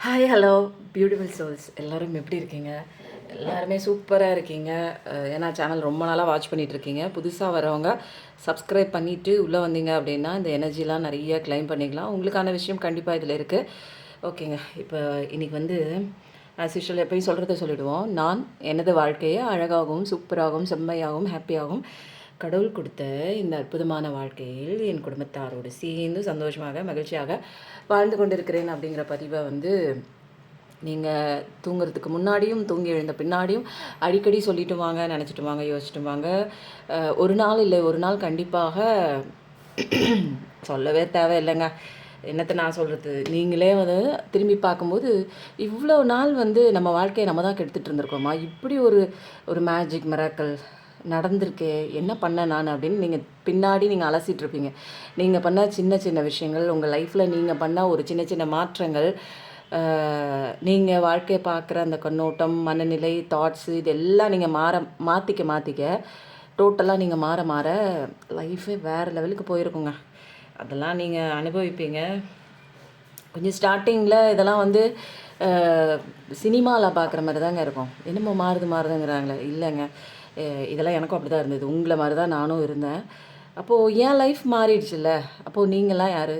Hi hello beautiful souls எல்லோரும் எப்படி இருக்கீங்க? எல்லாருமே சூப்பராக இருக்கீங்க. ஏன்னா சேனல் ரொம்ப நாளாக வாட்ச் பண்ணிகிட்ருக்கீங்க. புதுசாக வரவங்க சப்ஸ்கிரைப் பண்ணிவிட்டு உள்ளே வந்தீங்க அப்படின்னா இந்த எனர்ஜிலாம் நிறைய கிளைம் பண்ணிக்கலாம். உங்களுக்கான விஷயம் கண்டிப்பாக இதில் இருக்குது. ஓகேங்க. இப்போ இன்றைக்கி வந்து ஆஸ் யூஷுவல் எப்பயும் சொல்கிறத சொல்லிவிடுவோம். நான் எனது வாழ்க்கையை அழகாகவும் சூப்பராகவும் செம்மையாகவும் ஹாப்பியாகவும் கடவுள் கொடுத்த இந்த அற்புதமான வாழ்க்கையில் என் குடும்பத்தாரோடு சேர்ந்து சந்தோஷமாக மகிழ்ச்சியாக வாழ்ந்து கொண்டிருக்கிறேன் அப்படிங்கிற பதிவை வந்து நீங்கள் தூங்குறதுக்கு முன்னாடியும் தூங்கி எழுந்த பின்னாடியும் அடிக்கடி சொல்லிட்டு வாங்க, நினச்சிட்டு வாங்க, யோசிச்சுட்டு வாங்க. ஒரு நாள் இல்லை ஒரு நாள் கண்டிப்பாக சொல்லவே தேவையில்லைங்க. என்னத்தை நான் சொல்கிறது, நீங்களே வந்து திரும்பி பார்க்கும்போது இவ்வளோ நாள் வந்து நம்ம வாழ்க்கையை நம்ம தான் கெடுத்துட்டு இருந்திருக்கோமா, இப்படி ஒரு மேஜிக் மிராக்கல் நடந்திருக்கே, என்ன பண்ணேன் நான் அப்படின்னு நீங்கள் பின்னாடி நீங்கள் அலசிட்டுருப்பீங்க. நீங்கள் பண்ண சின்ன சின்ன விஷயங்கள், உங்கள் லைஃப்பில் நீங்கள் பண்ண ஒரு சின்ன சின்ன மாற்றங்கள், நீங்கள் வாழ்க்கையை பார்க்குற அந்த கண்ணோட்டம், மனநிலை, தாட்ஸு இதெல்லாம் நீங்கள் மாற்றிக்க டோட்டலாக நீங்கள் மாற லைஃபே வேறு லெவலுக்கு போயிருக்குங்க. அதெல்லாம் நீங்கள் அனுபவிப்பீங்க. கொஞ்சம் ஸ்டார்டிங்கில் இதெல்லாம் வந்து சினிமாவில் பார்க்குற மாதிரி தாங்க இருக்கும். என்னமோ மாறுதுங்கிறாங்களே, இல்லைங்க, இதெல்லாம் எனக்கும் அப்படி தான் இருந்தது. உங்களை மாதிரி தான் நானும் இருந்தேன். அப்போது என் லைஃப் மாறிடுச்சுல்ல. அப்போது நீங்களாம் யார்?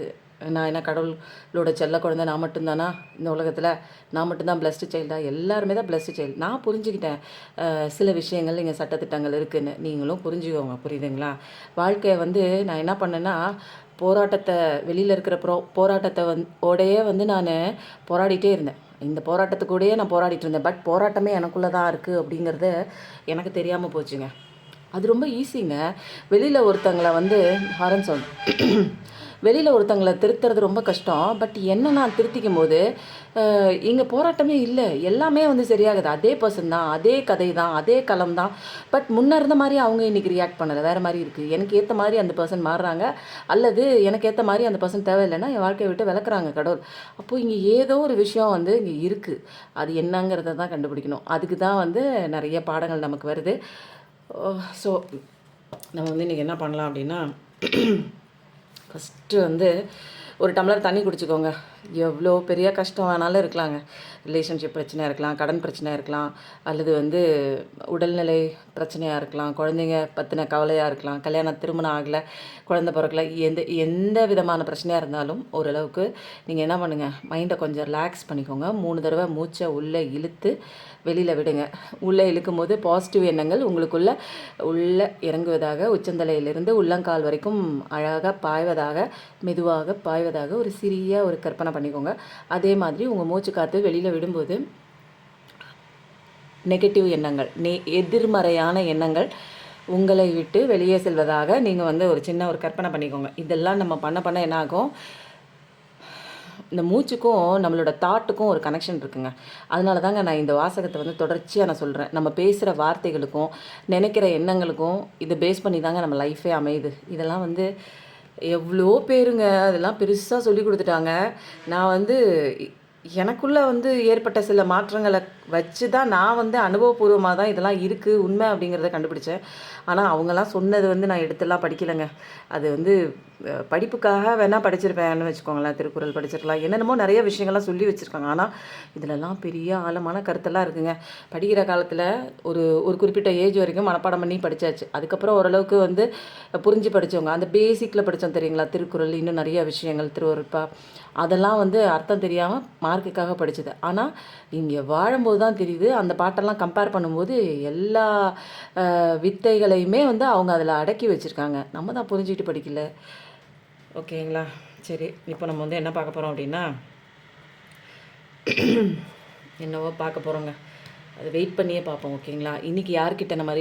நான் என்ன கடவுளோட செல்ல குழந்தை நான் மட்டும்தானா இந்த உலகத்தில்? நான் மட்டும்தான் பிளஸ்டு சைல்டா? எல்லாருமே தான் பிளஸ்டு சைல்டு. நான் புரிஞ்சுக்கிட்டேன் சில விஷயங்கள் இங்கே சட்டத்திட்டங்கள் இருக்குதுன்னு. நீங்களும் புரிஞ்சுக்கோங்க, புரியுதுங்களா? வாழ்க்கையை வந்து நான் என்ன பண்ணேன்னா, போராட்டத்தை வெளியில் இருக்கிற போராட்டத்தை ஓடையே வந்து நான் போராடிட்டே இருந்தேன். இந்த போராட்டத்துக்கூடயே நான் போராடிட்டு இருந்தேன். பட் போராட்டமே எனக்குள்ளே தான் இருக்குது அப்படிங்கிறது எனக்கு தெரியாமல் போச்சுங்க. அது ரொம்ப ஈஸிங்க. வெளியில் ஒருத்தங்களை வந்து ஹாரன் சவுண்ட் வெளியில் ஒருத்தங்களை திருத்துறது ரொம்ப கஷ்டம். பட் என்ன நான் திருத்திக்கும் போது இங்கே போராட்டமே இல்லை, எல்லாமே வந்து சரியாகுது. அதே பர்சன் தான், அதே கதை தான், அதே களம் தான். பட் முன்னே இருந்த மாதிரி அவங்க இன்றைக்கி ரியாக்ட் பண்ணலை, வேறு மாதிரி இருக்குது. எனக்கு ஏற்ற மாதிரி அந்த பர்சன் மாறுறாங்க, அல்லது எனக்கு ஏற்ற மாதிரி அந்த பர்சன் தேவையில்லைன்னா என் வாழ்க்கையை விட்டு விளக்குறாங்க கடவுள். அப்போது இங்கே ஏதோ ஒரு விஷயம் வந்து இங்கே இருக்குது. அது என்னங்கிறத தான் கண்டுபிடிக்கணும். அதுக்கு தான் வந்து நிறைய பாடங்கள் நமக்கு வருது. ஸோ நம்ம வந்து இன்றைக்கி என்ன பண்ணலாம் அப்படின்னா, ஃபஸ்ட்டு வந்து ஒரு டம்ளர் தண்ணி குடிச்சிக்கோங்க. எவ்வளோ பெரிய கஷ்டம் வேணாலும் இருக்கலாங்க. ரிலேஷன்ஷிப் பிரச்சனையாக இருக்கலாம், கடன் பிரச்சனையாக இருக்கலாம், அல்லது வந்து உடல்நிலை பிரச்சனையாக இருக்கலாம், குழந்தைங்க பற்றின கவலையாக இருக்கலாம், திருமணம் ஆகலை, குழந்தை பிறக்கல, எந்த விதமான பிரச்சனையாக இருந்தாலும் ஓரளவுக்கு நீங்கள் என்ன பண்ணுங்கள், மைண்டை கொஞ்சம் ரிலாக்ஸ் பண்ணிக்கோங்க. 3 தடவை மூச்சை உள்ளே இழுத்து வெளியில் விடுங்க. உள்ளே இழுக்கும் போது பாசிட்டிவ் எண்ணங்கள் உள்ளே இறங்குவதாக, உச்சந்தலையிலிருந்து உள்ளங்கால் வரைக்கும் அழகாக பாய்வதாக, மெதுவாக பாய்வதாக ஒரு சிறிய ஒரு கற்பனை பண்ணிக்கோங்க. அதே மாதிரி உங்கள் மூச்சு காற்று வெளியில் விடும்போது நெகட்டிவ் எண்ணங்கள், எதிர்மறையான எண்ணங்கள் உங்களை விட்டு வெளியே செல்வதாக நீங்கள் வந்து ஒரு சின்ன ஒரு கற்பனை பண்ணிக்கோங்க. இதெல்லாம் நம்ம பண்ண என்ன ஆகும், இந்த மூச்சுக்கும் நம்மளோட தாட்டுக்கும் ஒரு கனெக்ஷன் இருக்குங்க. அதனால தாங்க நான் இந்த வாசகத்தை வந்து தொடர்ச்சியாக நான் சொல்கிறேன். நம்ம பேசுகிற வார்த்தைகளுக்கும் நினைக்கிற எண்ணங்களுக்கும் இதை பேஸ் பண்ணி தாங்க நம்ம லைஃபே அமையுது. இதெல்லாம் வந்து எவ்வளோ பேருங்க அதெல்லாம் பெருசாக சொல்லி கொடுத்துட்டாங்க. நான் வந்து எனக்குள்ளே வந்து ஏற்பட்ட சில மாற்றங்களை வச்சு தான் நான் வந்து அனுபவபூர்வமாக தான் இதெல்லாம் இருக்குது உண்மை அப்படிங்கிறத கண்டுபிடிச்சேன். ஆனால் அவங்கெல்லாம் சொன்னது வந்து நான் எடுத்துலாம் படிக்கலைங்க. அது வந்து படிப்புக்காக வேணால் படிச்சிருப்பேன்னு வச்சுக்கோங்களேன். திருக்குறள் படிச்சிருக்கலாம், என்னென்னமோ நிறைய விஷயங்கள்லாம் சொல்லி வச்சுருக்காங்க. ஆனால் இதிலெல்லாம் பெரிய ஆழமான கருத்தெல்லாம் இருக்குங்க. படிக்கிற காலத்தில் ஒரு ஒரு குறிப்பிட்ட ஏஜ் வரைக்கும் மனப்பாடம் பண்ணி படித்தாச்சு. அதுக்கப்புறம் ஓரளவுக்கு வந்து புரிஞ்சு படித்தவங்க அந்த பேசிக்கில் படித்தோம் தெரியுங்களா, திருக்குறள், இன்னும் நிறைய விஷயங்கள், திருவருட்பா, அதெல்லாம் வந்து அர்த்தம் தெரியாமல் மார்க்குக்காக படித்தது. ஆனால் இங்கே வாழும்போது தான் தெரியுது, அந்த பாட்டெல்லாம் கம்பேர் பண்ணும்போது எல்லா வித்தைகளையுமே வந்து அவங்க அதில் அடக்கி வச்சுருக்காங்க. நம்ம தான் புரிஞ்சுக்கிட்டு படிக்கல. ஓகேங்களா? சரி, இப்போ நம்ம வந்து என்ன பார்க்க போகிறோம் அப்படின்னா, என்னவோ பார்க்க போகிறோங்க, அது வெயிட் பண்ணியே பார்ப்போம். ஓகேங்களா? இன்றைக்கி யார்கிட்ட நம்ம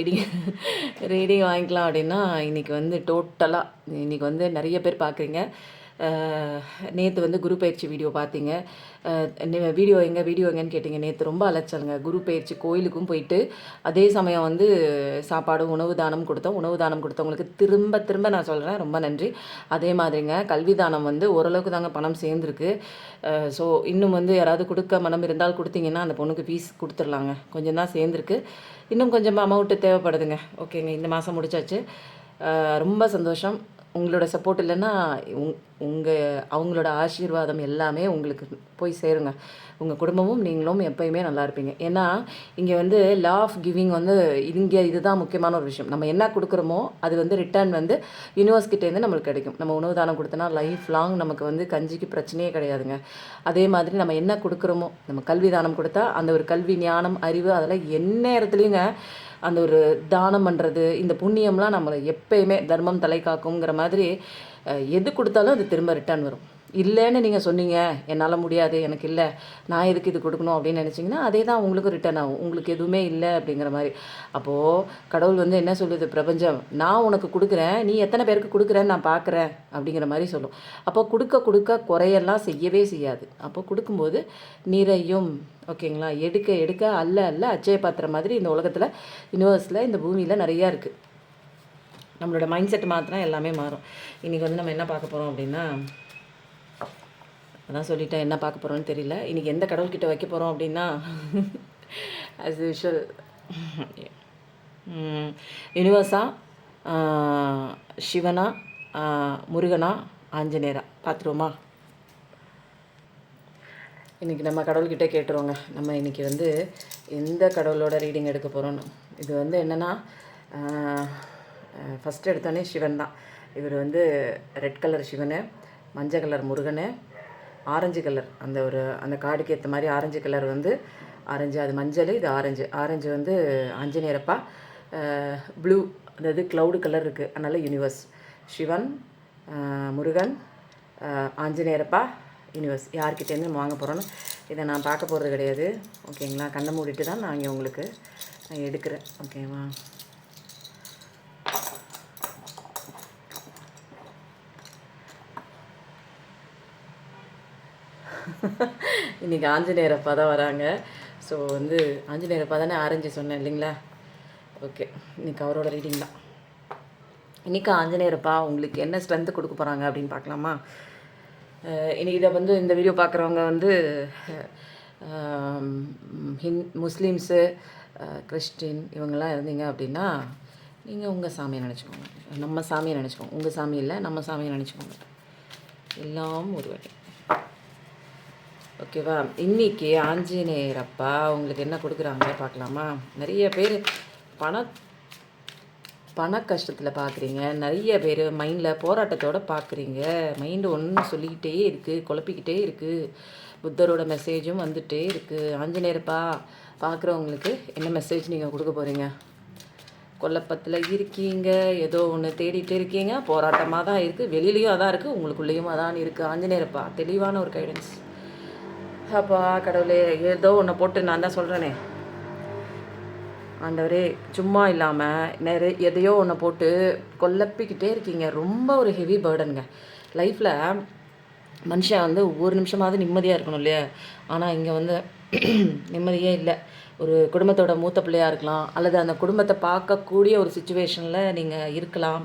ரீடிங் வாங்கிக்கலாம் அப்படின்னா, இன்றைக்கி வந்து டோட்டலாக இன்றைக்கி வந்து நிறைய பேர் பார்க்குறீங்க. நேற்று வந்து குரு பயிற்சி வீடியோ பார்த்தீங்க. வீடியோ எங்கேன்னு கேட்டிங்க. நேற்று ரொம்ப அலைச்சலுங்க. குரு பயிற்சி கோயிலுக்கும் போயிட்டு அதே சமயம் வந்து சாப்பாடு உணவு தானம் கொடுத்தவங்களுக்கு திரும்ப திரும்ப நான் சொல்கிறேன், ரொம்ப நன்றி. அதே மாதிரிங்க கல்வி தானம் வந்து ஓரளவுக்கு தாங்க பணம் சேர்ந்துருக்கு. ஸோ இன்னும் வந்து யாராவது கொடுக்க மனம் இருந்தால் கொடுத்தீங்கன்னா அந்த பொண்ணுக்கு ஃபீஸ் கொடுத்துர்லாங்க. கொஞ்சம் தான் சேர்ந்துருக்கு, இன்னும் கொஞ்சம் அமௌண்ட்டு தேவைப்படுதுங்க. ஓகேங்க, இந்த மாதம் முடிச்சாச்சு. ரொம்ப சந்தோஷம். உங்களோட சப்போர்ட் இல்லைன்னா அவங்களோட ஆசீர்வாதம் எல்லாமே உங்களுக்கு போய் சேருங்க. உங்கள் குடும்பமும் நீங்களும் எப்போயுமே நல்லா இருப்பீங்க. ஏன்னா இங்கே வந்து லா ஆஃப் கிவிங் வந்து இங்கே இதுதான் முக்கியமான ஒரு விஷயம். நம்ம என்ன கொடுக்குறோமோ அது வந்து ரிட்டர்ன் வந்து யூனிவர்ஸ்கிட்டேருந்து நம்மளுக்கு கிடைக்கும். நம்ம உணவு தானம் கொடுத்தோன்னா லைஃப் லாங் நமக்கு வந்து கஞ்சிக்கு பிரச்சனையே கிடையாதுங்க. அதே மாதிரி நம்ம என்ன கொடுக்குறோமோ, நம்ம கல்வி தானம் கொடுத்தா அந்த ஒரு கல்வி, ஞானம், அறிவு அதெல்லாம் எந்நேரத்துலையுங்க அந்த ஒரு தானம் பண்ணுறது, இந்த புண்ணியம்லாம் நம்மளை எப்பயுமே தர்மம் தலை காக்குங்கிற மாதிரி எது கொடுத்தாலும் அது திரும்ப ரிட்டர்ன் வரும். இல்லைன்னு நீங்கள் சொன்னீங்க, என்னால் முடியாது, எனக்கு இல்லை, நான் எதுக்கு இது கொடுக்கணும் அப்படின்னு நினச்சிங்கன்னா அதே தான் உங்களுக்கும் ரிட்டர்ன் ஆகும். உங்களுக்கு எதுவுமே இல்லை அப்படிங்கிற மாதிரி. அப்போது கடவுள் வந்து என்ன சொல்லுது, பிரபஞ்சம் நான் உனக்கு கொடுக்குறேன், நீ எத்தனை பேருக்கு கொடுக்குறேன்னு நான் பார்க்குறேன் அப்படிங்கிற மாதிரி சொல்லும். அப்போ கொடுக்க கொடுக்க குறையெல்லாம் செய்யவே செய்யாது. அப்போ கொடுக்கும்போது நிறையும். ஓகேங்களா? எடுக்க எடுக்க அல்ல அல்ல அச்சய பாத்திரம் மாதிரி இந்த உலகத்தில், யூனிவர்ஸில், இந்த பூமியில் நிறையா இருக்குது. நம்மளோட மைண்ட் செட் மாத்திரம் எல்லாமே மாறும். இன்றைக்கி வந்து நம்ம என்ன பார்க்க போகிறோம் அப்படின்னா, அதான் சொல்லிட்டேன் என்ன பார்க்க போகிறோன்னு தெரியல. இன்றைக்கி எந்த கடவுள்கிட்ட வைக்க போகிறோம் அப்படின்னா, ஆஸ் யூஷுவல் யூனிவர்ஸா, சிவனா, முருகனா, ஆஞ்சநேயரா பார்த்துருவோமா? இன்றைக்கி நம்ம கடவுள்கிட்ட கேட்டுருவோங்க. நம்ம இன்றைக்கி வந்து எந்த கடவுளோட ரீடிங் எடுக்க போகிறோன்னு. இது வந்து என்னென்னா, ஃபஸ்ட்டு எடுத்தோடனே சிவன் தான். இவர் வந்து ரெட் கலர் சிவனு, மஞ்சள் கலர் முருகன், ஆரஞ்சு கலர் அந்த கார்டுக்கு ஏற்ற மாதிரி ஆரஞ்சு கலர் வந்து ஆரஞ்சு, அது மஞ்சள், இது ஆரஞ்சு வந்து ஆஞ்சநேயரப்பா, ப்ளூ அதாவது க்ளவுடு கலர் இருக்குது, அதனால் யூனிவர்ஸ். சிவன், முருகன், ஆஞ்சநேயரப்பா, யூனிவர்ஸ். யார்கிட்டேருந்து நம்ம வாங்க போகிறோன்னு இதை நான் பார்க்க போகிறது கிடையாது. ஓகேங்களா? கண்ணை மூடிட்டு தான் நான் இங்கே உங்களுக்கு நான் எடுக்கிறேன். ஓகேவா? இன்றைக்கி ஆஞ்சநேயரப்பா தான் வராங்க. ஸோ வந்து ஆஞ்சநேயரப்பா தானே ஆரஞ்சு சொன்னேன் இல்லைங்களா? ஓகே, இன்றைக்கி அவரோட ரீடிங் தான். இன்றைக்கி ஆஞ்சநேயரப்பா உங்களுக்கு என்ன ஸ்ட்ரென்த்து கொடுக்க போகிறாங்க அப்படின்னு பார்க்கலாமா? இன்றைக்கி இதை வந்து இந்த வீடியோ பார்க்குறவங்க வந்து முஸ்லீம்ஸு, கிறிஸ்டின் இவங்கெல்லாம் இருந்தீங்க அப்படின்னா நீங்கள் உங்கள் சாமியை நினச்சிக்கோங்க, நம்ம சாமியை நினச்சிக்கோங்க. உங்கள் சாமி இல்லை, நம்ம சாமியை நினச்சிக்கோங்க. எல்லாம் ஒரு வழி. ஓகேவா? இன்றைக்கி ஆஞ்சநேயரப்பா உங்களுக்கு என்ன கொடுக்குறாங்க பார்க்கலாமா? நிறைய பேர் பண கஷ்டத்தில் பார்க்குறீங்க. நிறைய பேர் மைண்டில் போராட்டத்தோடு பார்க்குறீங்க. மைண்டு ஒன்று சொல்லிக்கிட்டே இருக்குது, குழப்பிக்கிட்டே இருக்குது. புத்தரோட மெசேஜும் வந்துகிட்டே இருக்குது. ஆஞ்சநேயரப்பா பார்க்குறவங்களுக்கு என்ன மெசேஜ் நீங்கள் கொடுக்க போகிறீங்க? குழப்பத்தில் இருக்கீங்க, ஏதோ ஒன்று தேடிட்டு இருக்கீங்க, போராட்டமாக தான் இருக்குது, வெளியிலையும் அதான் இருக்குது, உங்களுக்குள்ளேயும் அதான் இருக்குது. ஆஞ்சநேயரப்பா தெளிவான ஒரு கைடன்ஸ். அப்பா கடவுளே, ஏதோ ஒன்று போட்டு நான் தான் சொல்கிறேனே ஆண்டவரே, சும்மா இல்லாமல் எதையோ ஒன்று போட்டு கொல்லப்பிக்கிட்டே இருக்கீங்க. ரொம்ப ஒரு ஹெவி பேர்டனுங்க லைஃப்பில். மனுஷன் வந்து ஒவ்வொரு நிமிஷமாவது நிம்மதியாக இருக்கணும் இல்லையா? ஆனால் இங்கே வந்து நிம்மதியே இல்லை. ஒரு குடும்பத்தோட மூத்த பிள்ளையாக இருக்கலாம், அல்லது அந்த குடும்பத்தை பார்க்கக்கூடிய ஒரு சுச்சுவேஷனில் நீங்கள் இருக்கலாம்,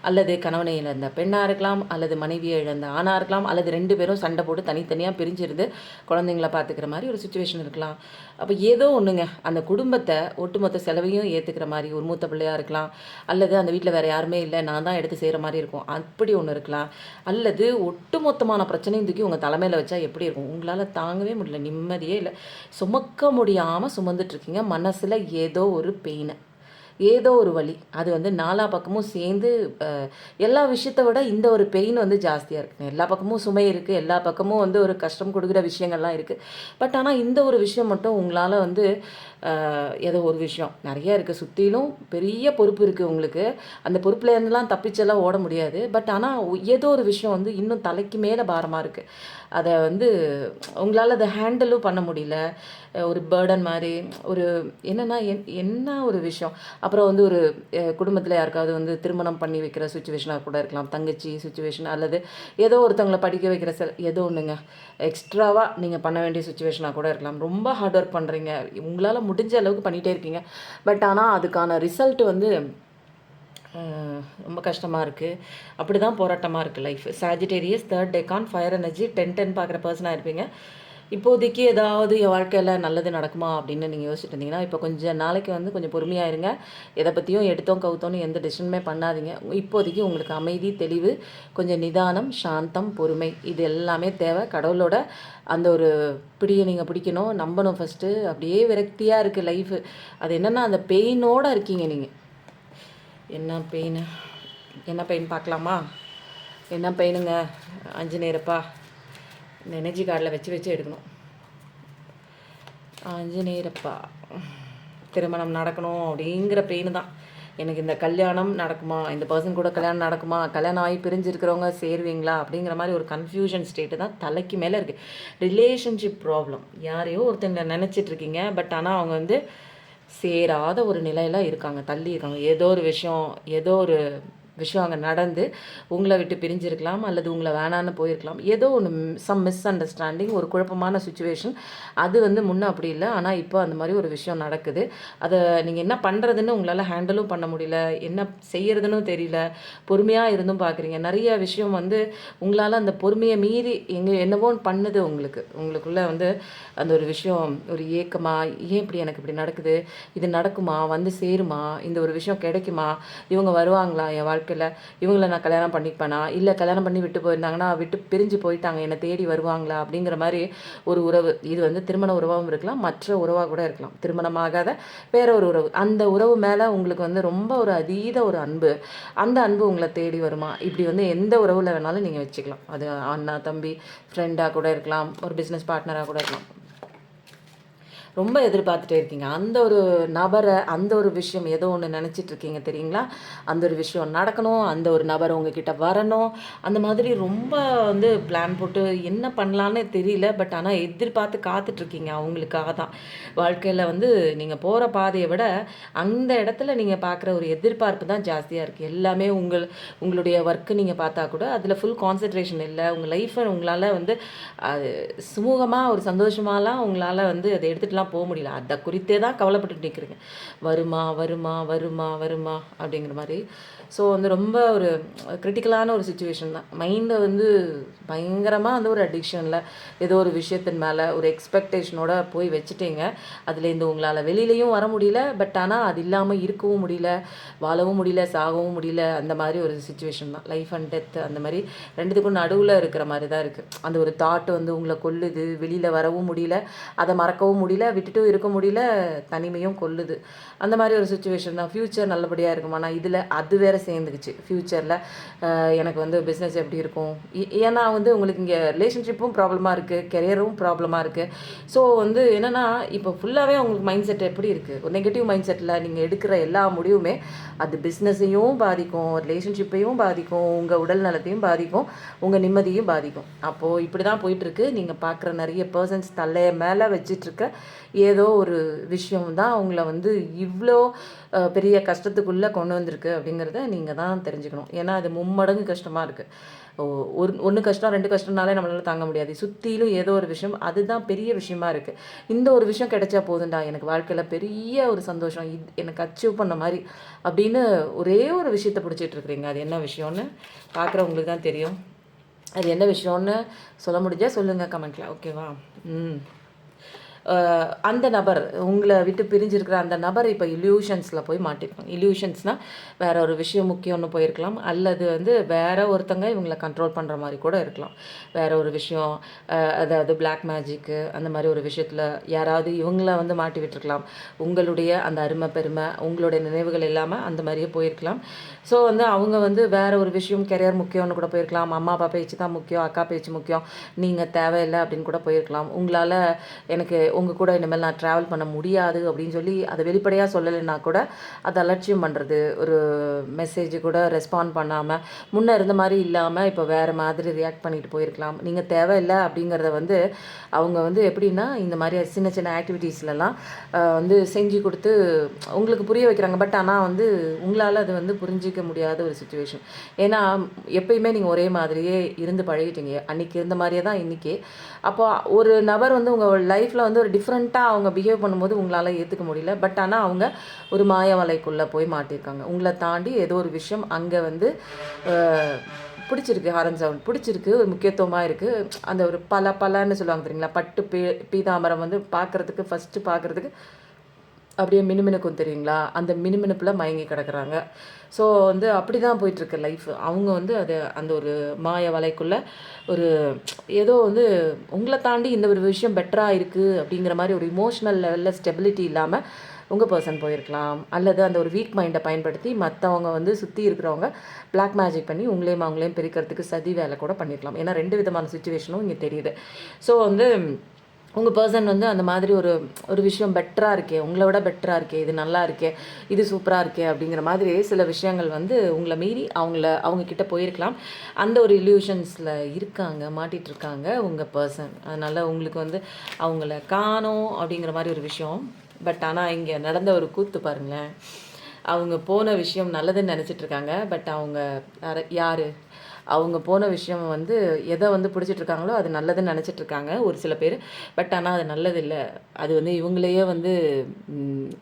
அல்லது கணவனை இழந்த பெண்ணாக இருக்கலாம், அல்லது மனைவியை இழந்த ஆணாக இருக்கலாம், அல்லது 2 பேரும் சண்டை போட்டு தனித்தனியாக பிரிஞ்சிருந்து குழந்தைங்கள பார்த்துக்கிற மாதிரி ஒரு சுச்சுவேஷன் இருக்கலாம். அப்போ ஏதோ ஒன்றுங்க, அந்த குடும்பத்தை ஒட்டுமொத்த செலவையும் ஏற்றுக்கிற மாதிரி ஒரு மூத்த பிள்ளையாக இருக்கலாம், அல்லது அந்த வீட்டில் வேறு யாருமே இல்லை, நான் தான் எடுத்து செய்கிற மாதிரி இருக்கும், அப்படி ஒன்று இருக்கலாம். அல்லது ஒட்டுமொத்தமான பிரச்சனையும் தூக்கி உங்கள் தலைமையில் வச்சா எப்படி இருக்கும்? உங்களால் தாங்கவே முடியல, நிம்மதியே இல்லை, சுமக்க முடியாமல் சுமந்துட்டுருக்கீங்க. மனசில் ஏதோ ஒரு பெயினை, ஏதோ ஒரு வலி, அது வந்து நாலா பக்கமும் சேர்ந்து எல்லா விஷயத்தை விட இந்த ஒரு பெயின் வந்து ஜாஸ்தியாக இருக்குங்க. எல்லா பக்கமும் சுமை இருக்குது, எல்லா பக்கமும் வந்து ஒரு கஷ்டம் கொடுக்குற விஷயங்கள்லாம் இருக்குது. பட் ஆனால் இந்த ஒரு விஷயம் மட்டும் உங்களால் வந்து ஏதோ ஒரு விஷயம் நிறைய இருக்குது, சுற்றிலும் பெரிய பொறுப்பு இருக்குது உங்களுக்கு. அந்த பொறுப்புலேருந்துலாம் தப்பிச்செல்லாம் ஓட முடியாது. பட் ஆனால் ஏதோ ஒரு விஷயம் வந்து இன்னும் தலைக்கு மேலே பாரமாக இருக்குது. அதை வந்து உங்களால் அதை ஹேண்டிலும் பண்ண முடியல. ஒரு பேர்டன் மாதிரி ஒரு என்னென்னா என்ன ஒரு விஷயம். அப்புறம் வந்து ஒரு குடும்பத்தில் யாருக்காவது வந்து திருமணம் பண்ணி வைக்கிற சுச்சுவேஷனாக கூட இருக்கலாம், தங்கச்சி சுச்சுவேஷன், அல்லது ஏதோ ஒருத்தவங்களை படிக்க வைக்கிற ஏதோ ஒன்றுங்க எக்ஸ்ட்ராவாக நீங்கள் பண்ண வேண்டிய சுச்சுவேஷனாக கூட இருக்கலாம். ரொம்ப ஹார்ட் ஒர்க் பண்ணுறீங்க, உங்களால் முடிஞ்ச அளவுக்கு பண்ணிகிட்டே இருக்கீங்க. பட் ஆனால் அதுக்கான ரிசல்ட் வந்து ரொம்ப கஷ்டமாக இருக்குது. அப்படி தான் போராட்டமாக இருக்குது life. Sagittarius 3rd Deccan fire energy 10-10 பார்க்குற பர்சனாக இருப்பீங்க. இப்போதைக்கு ஏதாவது என் வாழ்க்கையில் நல்லது நடக்குமா அப்படின்னு நீங்கள் யோசிச்சுட்டு இருந்தீங்கன்னா, இப்போ கொஞ்சம் நாளைக்கு வந்து கொஞ்சம் பொறுமையாக இருங்க. எதை பற்றியும் எடுத்தோம் கவுத்தோன்னு எந்த டிசிஷனுமே பண்ணாதீங்க. இப்போதைக்கு உங்களுக்கு அமைதி, தெளிவு, கொஞ்சம் நிதானம், சாந்தம், பொறுமை இது எல்லாமே தேவை. கடவுளோட அந்த ஒரு பிடியை நீங்கள் பிடிக்கணும், நம்பணும் ஃபஸ்ட்டு. அப்படியே விரக்தியாக இருக்குது லைஃபு. அது என்னென்னா அந்த பெயினோடு இருக்கீங்க நீங்கள். என்ன பெயின்? என்ன பெயின் பார்க்கலாமா? என்ன பெயினுங்க? ஆஞ்சநேயரப்பா இந்த எனர்ஜி கார்டில் வச்சு எடுக்கணும். ஆஞ்சநேயரப்பா திருமணம் நடக்கணும் அப்படிங்கிற பெயின் தான் எனக்கு. இந்த கல்யாணம் நடக்குமா, இந்த பர்சன் கூட கல்யாணம் நடக்குமா, கல்யாணம் ஆகி பிரிஞ்சிருக்கிறவங்க சேருவீங்களா அப்படிங்கிற மாதிரி ஒரு கன்ஃபியூஷன் ஸ்டேட்டு தான் தலைக்கு மேலே இருக்குது. Relationship problem. யாரையோ ஒருத்தங்க நினச்சிட்ருக்கீங்க, பட் ஆனால் அவங்க வந்து சேராத ஒரு நிலையில் இருக்காங்க, தள்ளி இருக்காங்க. ஏதோ ஒரு விஷயம் அங்கே நடந்து உங்களை விட்டு பிரிஞ்சிருக்கலாம், அல்லது உங்களை வேணான்னு போயிருக்கலாம். ஏதோ ஒன்று சம் மிஸ் அண்டர்ஸ்டாண்டிங், ஒரு குழப்பமான சுச்சுவேஷன். அது வந்து முன்னே அப்படி இல்லை, ஆனால் இப்போ அந்த மாதிரி ஒரு விஷயம் நடக்குது. அதை நீங்கள் என்ன பண்ணுறதுன்னு உங்களால் ஹேண்டிலும் பண்ண முடியல, என்ன செய்கிறதுன்னு தெரியல. பொறுமையாக இருந்தும் பார்க்குறீங்க. நிறைய விஷயம் வந்து உங்களால் அந்த பொறுமையை மீறி என்னவோ பண்ணுது உங்களுக்குள்ளே வந்து அந்த ஒரு விஷயம், ஒரு ஏக்கமா, ஏன் இப்படி எனக்கு இப்படி நடக்குது, இது நடக்குமா, வந்து சேருமா, இந்த ஒரு விஷயம் கிடைக்குமா, இவங்க வருவாங்களா என் வாழ்க்கையில், இவங்களை நான் கல்யாணம் பண்ணிப்பேனா, இல்லை கல்யாணம் பண்ணி விட்டு போயிருந்தாங்கன்னா விட்டு பிரிஞ்சு போயிட்டாங்க, என்னை தேடி வருவாங்களா அப்படிங்கிற மாதிரி ஒரு உறவு. இது வந்து திருமண உறவாகவும் இருக்கலாம், மற்ற உறவாக கூட இருக்கலாம், திருமணமாகாத வேற ஒரு உறவு. அந்த உறவு மேலே உங்களுக்கு வந்து ரொம்ப ஒரு அதீத ஒரு அன்பு. அந்த அன்பு உங்களை தேடி வருமா? இப்படி வந்து எந்த உறவில் வேணாலும் நீங்கள் வச்சுக்கலாம். அது அண்ணா தம்பி, ஃப்ரெண்டாக கூட இருக்கலாம், ஒரு பிஸ்னஸ் பார்ட்னராக கூட இருக்கலாம். ரொம்ப எதிர்பார்த்துட்டே இருக்கீங்க அந்த ஒரு நபரை, அந்த ஒரு விஷயம் ஏதோ ஒன்று நினச்சிட்ருக்கீங்க தெரியுங்களா? அந்த ஒரு விஷயம் நடக்கணும், அந்த ஒரு நபர் உங்ககிட்ட வரணும், அந்த மாதிரி ரொம்ப வந்து பிளான் போட்டு என்ன பண்ணலான்னு தெரியல. பட் ஆனால் எதிர்பார்த்து காத்துட்ருக்கீங்க அவங்களுக்காக தான். வாழ்க்கையில் வந்து நீங்கள் போகிற பாதையை விட அந்த இடத்துல நீங்கள் பார்க்குற ஒரு எதிர்பார்ப்பு தான் ஜாஸ்தியாக இருக்குது. எல்லாமே உங்களுடைய ஒர்க்கு நீங்கள் பார்த்தா கூட அதில் ஃபுல் கான்சன்ட்ரேஷன் இல்லை. உங்கள் லைஃப்பை உங்களால் வந்து அது சுமூகமாக ஒரு சந்தோஷமாலாம் உங்களால் வந்து அதை எடுத்துகிட்டுலாம் போக முடியல. அதை குறித்தே தான் கவலைப்பட்டு நிற்கிறீங்க. வருமா வருமா வருமா வருமா அப்படிங்கிற மாதிரி. ஸோ வந்து ரொம்ப ஒரு கிரிட்டிக்கலான ஒரு சுச்சுவேஷன் தான். மைண்டை வந்து பயங்கரமாக வந்து ஒரு அடிக்ஷனில் ஏதோ ஒரு விஷயத்தின் மேலே ஒரு எக்ஸ்பெக்டேஷனோட போய் வச்சுட்டீங்க. அதுலேருந்து உங்களால் வெளியிலையும் வர முடியல, பட் ஆனால் அது இல்லாமல் இருக்கவும் முடியல, வாழவும் முடியல, சாகவும் முடியல. அந்த மாதிரி ஒரு சுச்சுவேஷன் தான். லைஃப் அண்ட் டெத் அந்த மாதிரி ரெண்டுத்துக்கும் நடுவில் இருக்கிற மாதிரி தான் இருக்குது. அந்த ஒரு தாட் வந்து உங்களை கொல்லுது, வெளியில் வரவும் முடியல, அதை மறக்கவும் முடியல, விட்டுட்டும் இருக்க முடியல, தனிமையும் கொல்லுது. அந்த மாதிரி ஒரு சுச்சுவேஷன் தான். ஃப்யூச்சர் நல்லபடியாக இருக்கும், ஆனால் இதில் அது வேறு சேர்ந்துக்குச்சு. ஃப்யூச்சரில் எனக்கு வந்து பிஸ்னஸ் எப்படி இருக்கும், ஏன்னா வந்து உங்களுக்கு இங்கே ரிலேஷன்ஷிப்பும் ப்ராப்ளமாக இருக்குது, கெரியரும் ப்ராப்ளமாக இருக்குது. ஸோ வந்து என்னென்னா இப்போ ஃபுல்லாகவே உங்களுக்கு மைண்ட் செட் எப்படி இருக்குது, ஒரு நெகட்டிவ் மைண்ட் செட்டில் நீங்கள் எடுக்கிற எல்லா முடிவுமே அது பிஸ்னஸையும் பாதிக்கும், ரிலேஷன்ஷிப்பையும் பாதிக்கும், உங்கள் உடல் நலத்தையும் பாதிக்கும், உங்கள் நிம்மதியும் பாதிக்கும். அப்போது இப்படி தான் போயிட்டுருக்கு. நீங்கள் பார்க்குற நிறைய பர்சன்ஸ் தலையை மேலே வச்சிட்ருக்க ஏதோ ஒரு விஷயம் தான் அவங்கள வந்து இவ்வளோ பெரிய கஷ்டத்துக்குள்ளே கொண்டு வந்திருக்கு அப்படிங்கிறத நீங்கள் தான் தெரிஞ்சுக்கணும். ஏன்னா அது மும்மடங்கு கஷ்டமாக இருக்குது. ஒன்று கஷ்டம் 2 கஷ்டம்னாலே நம்மளால் தாங்க முடியாது. சுற்றிலும் ஏதோ ஒரு விஷயம், அதுதான் பெரிய விஷயமா இருக்குது. இந்த ஒரு விஷயம் கிடைச்சா போதுண்டா, எனக்கு வாழ்க்கையில் பெரிய ஒரு சந்தோஷம், இது எனக்கு அச்சீவ் பண்ண மாதிரி அப்படின்னு ஒரே ஒரு விஷயத்தை பிடிச்சிட்டு இருக்கிறீங்க. அது என்ன விஷயம்னு பார்க்குறவங்களுக்கு தான் தெரியும். அது என்ன விஷயம்னு சொல்ல முடிஞ்சால் சொல்லுங்கள் கமெண்ட்டில், ஓகேவா? அந்த நபர் உங்களை விட்டு பிரிஞ்சிருக்கிற அந்த நபர் இப்போ இல்யூஷன்ஸில் போய் மாட்டிருப்பாங்க. இல்யூஷன்ஸ்னால் வேறு ஒரு விஷயம் முக்கியம்னு போயிருக்கலாம், அல்லது வந்து வேறு ஒருத்தங்க இவங்களை கண்ட்ரோல் பண்ணுற மாதிரி கூட இருக்கலாம். வேறு ஒரு விஷயம், அதாவது பிளாக் மேஜிக்கு அந்த மாதிரி ஒரு விஷயத்தில் யாராவது இவங்கள வந்து மாட்டி விட்டுருக்கலாம். உங்களுடைய அந்த அருமை பெருமை, உங்களுடைய நினைவுகள் இல்லாமல் அந்த மாதிரியே போயிருக்கலாம். ஸோ வந்து அவங்க வந்து வேறு ஒரு விஷயம், கெரியர் முக்கியம்னு கூட போயிருக்கலாம். அம்மா அப்பா பேச்சு தான் முக்கியம், அக்கா பேச்சு முக்கியம், நீங்கள் தேவையில்லை அப்படின்னு கூட போயிருக்கலாம். உங்களால் எனக்கு உங்கள் கூட இனிமேல் நான் ட்ராவல் பண்ண முடியாது அப்படின்னு சொல்லி அதை வெளிப்படையாக சொல்லலைன்னா கூட அதை அலட்சியம் பண்ணுறது, ஒரு மெசேஜ் கூட ரெஸ்பாண்ட் பண்ணாமல், முன்னே இருந்த மாதிரி இல்லாமல் இப்போ வேறு மாதிரி ரியாக்ட் பண்ணிட்டு போயிருக்கலாம். நீங்கள் தேவையில்லை அப்படிங்கிறத வந்து அவங்க வந்து எப்படின்னா இந்த மாதிரி சின்ன சின்ன ஆக்டிவிட்டீஸ்லலாம் வந்து செஞ்சு கொடுத்து உங்களுக்கு புரிய வைக்கிறாங்க. பட் ஆனால் வந்து உங்களால் அது வந்து புரிஞ்சிக்க முடியாத ஒரு சுச்சுவேஷன். ஏன்னா எப்பயுமே நீங்கள் ஒரே மாதிரியே இருந்து பழகிட்டீங்க, அன்றைக்கி இருந்த மாதிரியே தான் இன்றைக்கி. அப்போ ஒரு நபர் வந்து உங்கள் லைஃப்பில் வந்து ஒரு டிஃப்ரெண்ட்டாக அவங்க பிஹேவ் பண்ணும்போது உங்களால் ஏற்றுக்க முடியல. பட் ஆனால் அவங்க ஒரு மாய வலைக்குள்ளே போய் மாட்டியிருக்காங்க. உங்களை தாண்டி ஏதோ ஒரு விஷயம் அங்கே வந்து பிடிச்சிருக்கு, ஹாரன் சவுண்ட் பிடிச்சிருக்கு, ஒரு முக்கியத்துவமாக இருக்குது. அந்த ஒரு பலன்னு சொல்லுவாங்க தெரியுங்களா, பட்டு பீதாம்பரம் வந்து பார்க்குறதுக்கு ஃபஸ்ட்டு பார்க்குறதுக்கு அப்படியே மினுமினுக்கும் தெரியுங்களா, அந்த மினுமினுப்பில் மயங்கி கிடக்குறாங்க. ஸோ வந்து அப்படி தான் போயிட்டுருக்கு லைஃப். அவங்க வந்து அது அந்த ஒரு மாய வலைக்குள்ளே ஒரு ஏதோ வந்து உங்களை தாண்டி இந்த ஒரு விஷயம் பெட்டராக இருக்குது அப்படிங்கிற மாதிரி ஒரு இமோஷ்னல் லெவலில் ஸ்டெபிலிட்டி இல்லாமல் உங்கள் பர்சன் போயிருக்கலாம். அல்லது அந்த ஒரு வீக் மைண்டை பயன்படுத்தி மற்றவங்க வந்து சுற்றி இருக்கிறவங்க பிளாக் மேஜிக் பண்ணி அவங்களையும் பிரிக்கிறதுக்கு சதி வேலை கூட பண்ணியிருக்கலாம். ஏன்னா 2 விதமான சுச்சுவேஷனும் இங்கே தெரியுது. ஸோ வந்து உங்கள் பர்சன் வந்து அந்த மாதிரி ஒரு விஷயம் பெட்டராக இருக்கே, உங்களை விட பெட்டராக இருக்கே, இது நல்லா இருக்கே, இது சூப்பராக இருக்கே அப்படிங்கிற மாதிரி சில விஷயங்கள் வந்து உங்களை மீறி அவங்கக்கிட்ட போயிருக்கலாம். அந்த ஒரு இல்யூஷன்ஸில் மாட்டிகிட்டு இருக்காங்க உங்கள் பர்சன். அதனால் உங்களுக்கு வந்து அவங்கள காணோம் அப்படிங்கிற மாதிரி ஒரு விஷயம். பட் ஆனால் இங்கே நடந்த ஒரு கூத்து பாருங்களேன். அவங்க போன விஷயம் நல்லதுன்னு நினச்சிட்ருக்காங்க. பட் அவங்க யார் அவங்க போன விஷயம் வந்து எதை வந்து பிடிச்சிட்ருக்காங்களோ அது நல்லதுன்னு நினச்சிட்ருக்காங்க ஒரு சில பேர். பட் ஆனால் அது நல்லது இல்லை. அது வந்து இவங்களையே வந்து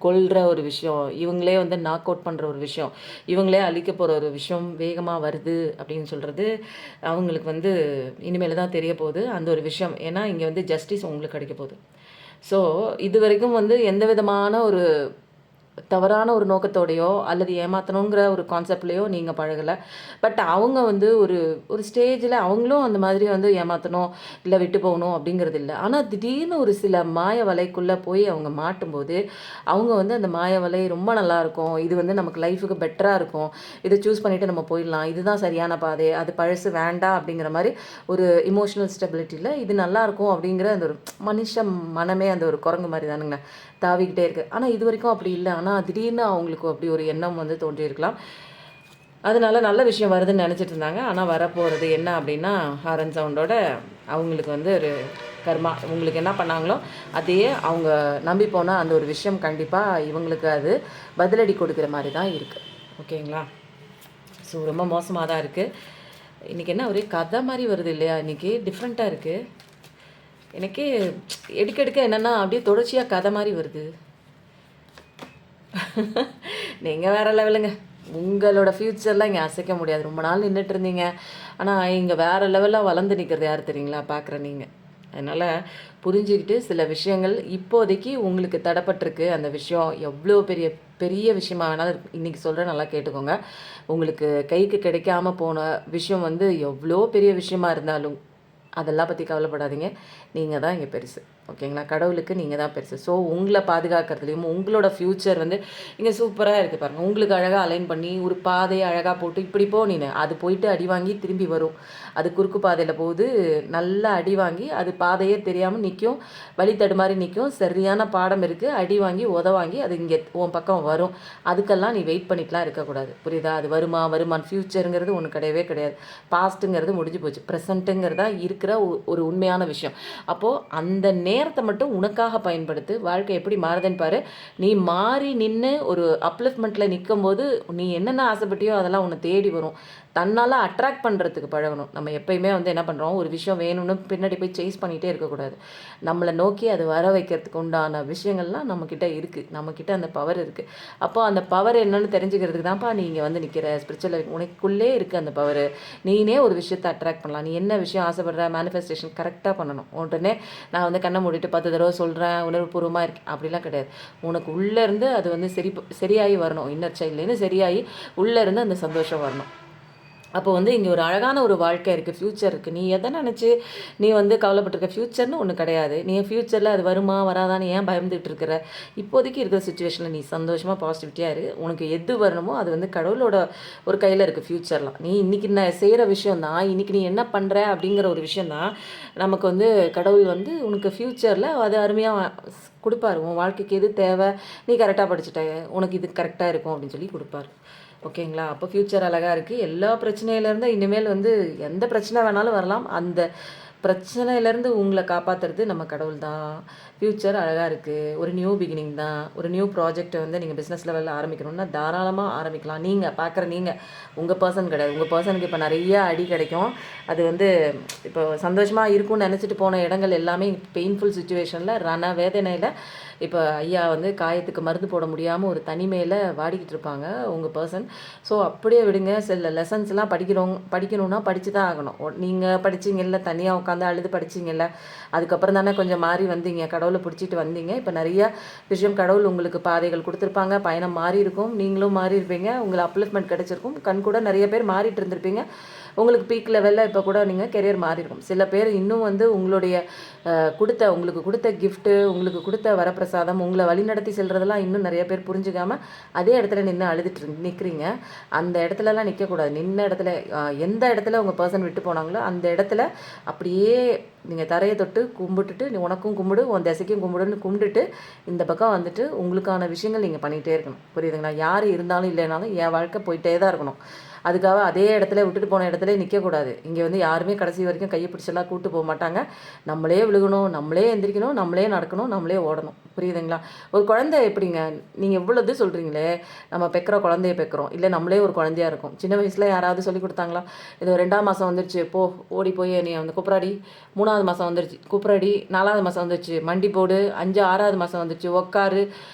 கொல்கிற ஒரு விஷயம், இவங்களே வந்து நாக் அவுட் பண்ணுற ஒரு விஷயம், இவங்களே அழிக்க போகிற ஒரு விஷயம் வேகமாக வருது அப்படின்னு சொல்கிறது அவங்களுக்கு வந்து இனிமேல் தான் தெரிய போகுது அந்த ஒரு விஷயம். ஏன்னா இங்கே வந்து ஜஸ்டிஸ் உங்களுக்கு கிடைக்க போகுது. ஸோ இது வரைக்கும் வந்து எந்த விதமான ஒரு தவறான ஒரு நோக்கத்தோடையோ அல்லது ஏமாற்றணுங்கிற ஒரு கான்செப்ட்லேயோ நீங்கள் பழகலை. பட் அவங்க வந்து ஒரு ஸ்டேஜில் அவங்களும் அந்த மாதிரி வந்து ஏமாற்றணும் இல்லை விட்டு போகணும் அப்படிங்கிறது இல்லை. ஆனால் திடீர்னு ஒரு சில மாய வலைக்குள்ளே போய் அவங்க மாட்டும்போது அவங்க வந்து அந்த மாய வலை ரொம்ப நல்லாயிருக்கும், இது வந்து நமக்கு லைஃபுக்கு பெட்டராக இருக்கும், இதை சூஸ் பண்ணிவிட்டு நம்ம போயிடலாம், இதுதான் சரியான பாதை, அது பழசு வேண்டாம் அப்படிங்கிற மாதிரி ஒரு இமோஷனல் ஸ்டெபிலிட்டியில் இது நல்லாயிருக்கும் அப்படிங்கிற அந்த ஒரு மனுஷ மனமே அந்த ஒரு குரங்கு மாதிரி தானுங்க தாவிக்கிட்டே இருக்குது. ஆனால் இது வரைக்கும் அப்படி இல்லை. ஆனால் திடீர்னு அவங்களுக்கு அப்படி ஒரு எண்ணம் வந்து தோன்றியிருக்கலாம். அதனால நல்ல விஷயம் வருதுன்னு நினச்சிட்டு இருந்தாங்க. ஆனால் வரப்போகிறது என்ன அப்படின்னா, ஹாரன் சவுண்டோட அவங்களுக்கு வந்து ஒரு கர்மா. இவங்களுக்கு என்ன பண்ணாங்களோ அதையே அவங்க நம்பி போனால் அந்த ஒரு விஷயம் கண்டிப்பாக இவங்களுக்கு அது பதிலடி கொடுக்குற மாதிரி தான் இருக்குது. ஓகேங்களா? ஸோ ரொம்ப மோசமாக தான் இருக்குது. இன்றைக்கி என்ன ஒரே கதை மாதிரி வருது இல்லையா? இன்றைக்கி டிஃப்ரெண்ட்டாக இருக்குது. எனக்கு எடுக்க என்னென்னா அப்படியே தொடர்ச்சியாக கதை மாதிரி வருது. நீங்கள் வேறு லெவலுங்க. உங்களோட ஃப்யூச்சர்லாம் இங்கே அசைக்க முடியாது. ரொம்ப நாள் நின்றுட்டு இருந்தீங்க, ஆனால் இங்கே வேறு லெவலாக வளர்ந்து நிற்கிறது யார் தெரியுங்களா? பார்க்குற நீங்கள். அதனால் புரிஞ்சுக்கிட்டு சில விஷயங்கள் இப்போதைக்கு உங்களுக்கு தடைப்பட்டிருக்கு. அந்த விஷயம் எவ்வளோ பெரிய விஷயமா வேணாலும் இன்றைக்கி சொல்கிறேன், நல்லா கேட்டுக்கோங்க. உங்களுக்கு கைக்கு கிடைக்காம போன விஷயம் வந்து எவ்வளோ பெரிய விஷயமா இருந்தாலும் அதெல்லாம் பற்றி கவலைப்படாதீங்க. நீங்கள் தான் இங்கே பெருசு. ஓகேங்களா? கடவுளுக்கு நீங்கள் தான் பெருசு. ஸோ உங்களை பாதுகாக்கிறதுலையும் உங்களோட ஃப்யூச்சர் வந்து இங்கே சூப்பராக இருக்குது பாருங்கள். உங்களுக்கு அழகாக அலைன் பண்ணி ஒரு பாதையை அழகாக போட்டு இப்படி போ நீ, அது போயிட்டு அடி வாங்கி திரும்பி வரும். அது குறுக்கு பாதையில் போகுது, நல்லா அடி வாங்கி அது பாதையே தெரியாமல் நிற்கும், வழி தடுமாறி நிற்கும். சரியான பாடம் இருக்குது, அடி வாங்கி உதவாங்கி அது இங்கே உன் பக்கம் வரும். அதுக்கெல்லாம் நீ வெயிட் பண்ணிட்டுலாம் இருக்கக்கூடாது. புரியுதா? அது வருமானு ஃப்யூச்சருங்கிறது ஒன்று கிடையவே கிடையாது. பாஸ்ட்டுங்கிறது முடிஞ்சு போச்சு. ப்ரெசண்ட்டுங்கிறதா இருக்கிற ஒரு உண்மையான விஷயம். அப்போது அந்த நேரத்தை மட்டும் உனக்காக பயன்படுத்து. வாழ்க்கை எப்படி மாறுதுன்னு பாரு. நீ மாறி நின்று ஒரு அப்லிஃப்ட்மெண்ட்டில் நிற்கும் போது நீ என்னென்ன ஆசைப்பட்டியோ அதெல்லாம் உன்னை தேடி வரும். தன்னால் அட்ராக்ட் பண்ணுறதுக்கு பழகணும். நம்ம எப்பயுமே வந்து என்ன பண்ணுறோம், ஒரு விஷயம் வேணும்னு பின்னாடி போய் சேஸ் பண்ணிகிட்டே இருக்கக்கூடாது. நம்மளை நோக்கி அது வர வைக்கிறதுக்கு உண்டான விஷயங்கள்லாம் நம்மக்கிட்ட இருக்குது. நம்மக்கிட்ட அந்த பவர் இருக்குது. அப்போது அந்த பவர் என்னன்னு தெரிஞ்சுக்கிறதுக்கு தான்ப்பா நீங்கள் வந்து நிற்கிற ஸ்பிரிச்சுவல். உனக்குள்ளே இருக்குது அந்த பவர். நீனே ஒரு விஷயத்தை அட்ராக்ட் பண்ணலாம். நீ என்ன விஷயம் ஆசைப்படுற மேனிஃபெஸ்டேஷன் கரெக்டாக பண்ணணும். உடனே நான் வந்து கண்ணை மூடிட்டு 10 தடவை சொல்கிறேன், உணர்வுபூர்வமாக இருக்கேன் அப்படிலாம் கிடையாது. உனக்கு உள்ளேருந்து அது வந்து சரியாகி வரணும். இன்னர் சைல்ட்லேருந்து சரியாகி உள்ளேருந்து அந்த சந்தோஷம் வரணும். அப்போ வந்து இங்கே ஒரு அழகான ஒரு வாழ்க்கை இருக்குது, ஃப்யூச்சர் இருக்குது. நீ எதை நினச்சி நீ வந்து கவலைப்பட்டிருக்க? ஃப்யூச்சர்னு ஒன்று கிடையாது. நீ ஃப்யூச்சரில் அது வருமா வராதான்னு ஏன் பயந்துட்டு இருக்கிற? இப்போதைக்கு இருக்கிற சுச்சுவேஷனில் நீ சந்தோஷமாக பாசிட்டிவிட்டியாக இரு. உனக்கு எது வரணுமோ அது வந்து கடவுளோட ஒரு கையில் இருக்குது. ஃப்யூச்சர்லாம் நீ இன்றைக்கி நான் செய்கிற விஷயந்தான், இன்றைக்கி நீ என்ன பண்ணுற அப்படிங்கிற ஒரு விஷயந்தான் நமக்கு வந்து கடவுள் வந்து உனக்கு ஃப்யூச்சரில் அது அருமையாக கொடுப்பாரு. உன் வாழ்க்கைக்கு எது தேவை, நீ கரெக்டாக படிச்சுட்ட, உனக்கு இது கரெக்டாக இருக்கும் அப்படின்னு சொல்லி கொடுப்பாரு. ஓகேங்களா? அப்போ ஃப்யூச்சர் அழகாக இருக்குது. எல்லா பிரச்சனையிலேருந்து இனிமேல் வந்து எந்த பிரச்சனை வேணாலும் வரலாம். அந்த பிரச்சனையிலேருந்து உங்களை காப்பாற்றுறது நம்ம கடவுள் தான். ஃப்யூச்சர் அழகாக இருக்குது. ஒரு நியூ பிகினிங் தான். ஒரு நியூ ப்ராஜெக்ட் வந்து நீங்கள் பிஸ்னஸ் லெவலில் ஆரம்பிக்கணும்னா தாராளமாக ஆரம்பிக்கலாம். நீங்கள் பார்க்குற நீங்கள் உங்கள் பர்சன் கிடையாது. உங்கள் பர்சனுக்கு இப்போ நிறைய அடி கிடைக்கும். அது வந்து இப்போ சந்தோஷமாக இருக்கும்னு நினச்சிட்டு போன இடங்கள் எல்லாமே பெயின்ஃபுல் சுச்சுவேஷனில் வேதனையில் இப்போ ஐயா வந்து காயத்துக்கு மருந்து போட முடியாமல் ஒரு தனிமையில் வாடிக்கிட்டு இருப்பாங்க உங்கள் பர்சன். ஸோ அப்படியே விடுங்க. சில லெசன்ஸ்லாம் படிக்கணும்னா படித்து தான் ஆகணும். நீங்கள் படிச்சிங்கல்ல, தனியாக உட்காந்து அழுது படிச்சிங்கல்ல, அதுக்கப்புறம் தானே கொஞ்சம் மாறி வந்தீங்க, கடவுளை பிடிச்சிட்டு வந்தீங்க. இப்போ நிறையா விஷயம் கடவுள் உங்களுக்கு பாதைகள் கொடுத்துருப்பாங்க. பயணம் மாறி இருக்கும். நீங்களும் மாறி இருப்பீங்க. உங்களுக்கு அப்லிஃப்ட்மெண்ட் கிடச்சிருக்கும். கண் கூட நிறைய பேர் மாறிட்டு இருந்திருப்பீங்க. உங்களுக்கு பீக் லெவலில் இப்போ கூட நீங்கள் கெரியர் மாறி இருக்கும். சில பேர் இன்னும் வந்து உங்களுடைய உங்களுக்கு கொடுத்த கிஃப்ட்டு, உங்களுக்கு கொடுத்த வரப்பிரசாதம், உங்களை வழிநடத்தி செல்றதெல்லாம் இன்னும் நிறைய பேர் புரிஞ்சுக்காமல் அதே இடத்துல நின்று அழுதுட்டு நிற்கிறீங்க. அந்த இடத்துலலாம் நிற்கக்கூடாது. நின்ன இடத்துல எந்த இடத்துல உங்கள் பர்சன் விட்டு போனாங்களோ அந்த இடத்துல அப்படியே நீங்கள் தரையை தொட்டு கும்பிட்டுட்டு, நீ உனக்கும் கும்பிடு, உன் திசைக்கும் கும்பிடுன்னு கும்பிட்டுட்டு இந்த பக்கம் வந்துட்டு உங்களுக்கான விஷயங்கள் நீங்கள் பண்ணிகிட்டே இருக்கணும். புரியுதுங்களா? யார் இருந்தாலும் இல்லைனாலும் என் வாழ்க்கை போயிட்டே தான் இருக்கணும். அதுக்காக அதே இடத்துல விட்டுட்டு போன இடத்துல நிற்கக்கூடாது. இங்கே வந்து யாருமே கடைசி வரைக்கும் கையை பிடிச்செல்லாம் கூட்டு போக மாட்டாங்க. நம்மளே விழுகணும், நம்மளே எந்திரிக்கணும், நம்மளே நடக்கணும், நம்மளே ஓடணும். புரியுதுங்களா? ஒரு குழந்தை எப்படிங்க, நீங்கள் எவ்வளோது சொல்கிறீங்களே, நம்ம பெக்கிற குழந்தைய பெக்கிறோம், இல்லை நம்மளே ஒரு குழந்தையாக இருக்கும். சின்ன வயசில் யாராவது சொல்லி கொடுத்தாங்களா? இது 2ஆம் மாதம் வந்துருச்சு, போ ஓடி போய் நீ வந்து கூப்பிடாடி, 3ஆவது மாதம் வந்துருச்சு கூப்பிடாடி, 4ஆவது மாதம் வந்துருச்சு மண்டி போடு, 5 6ஆவது மாதம் வந்துருச்சு உட்காரு,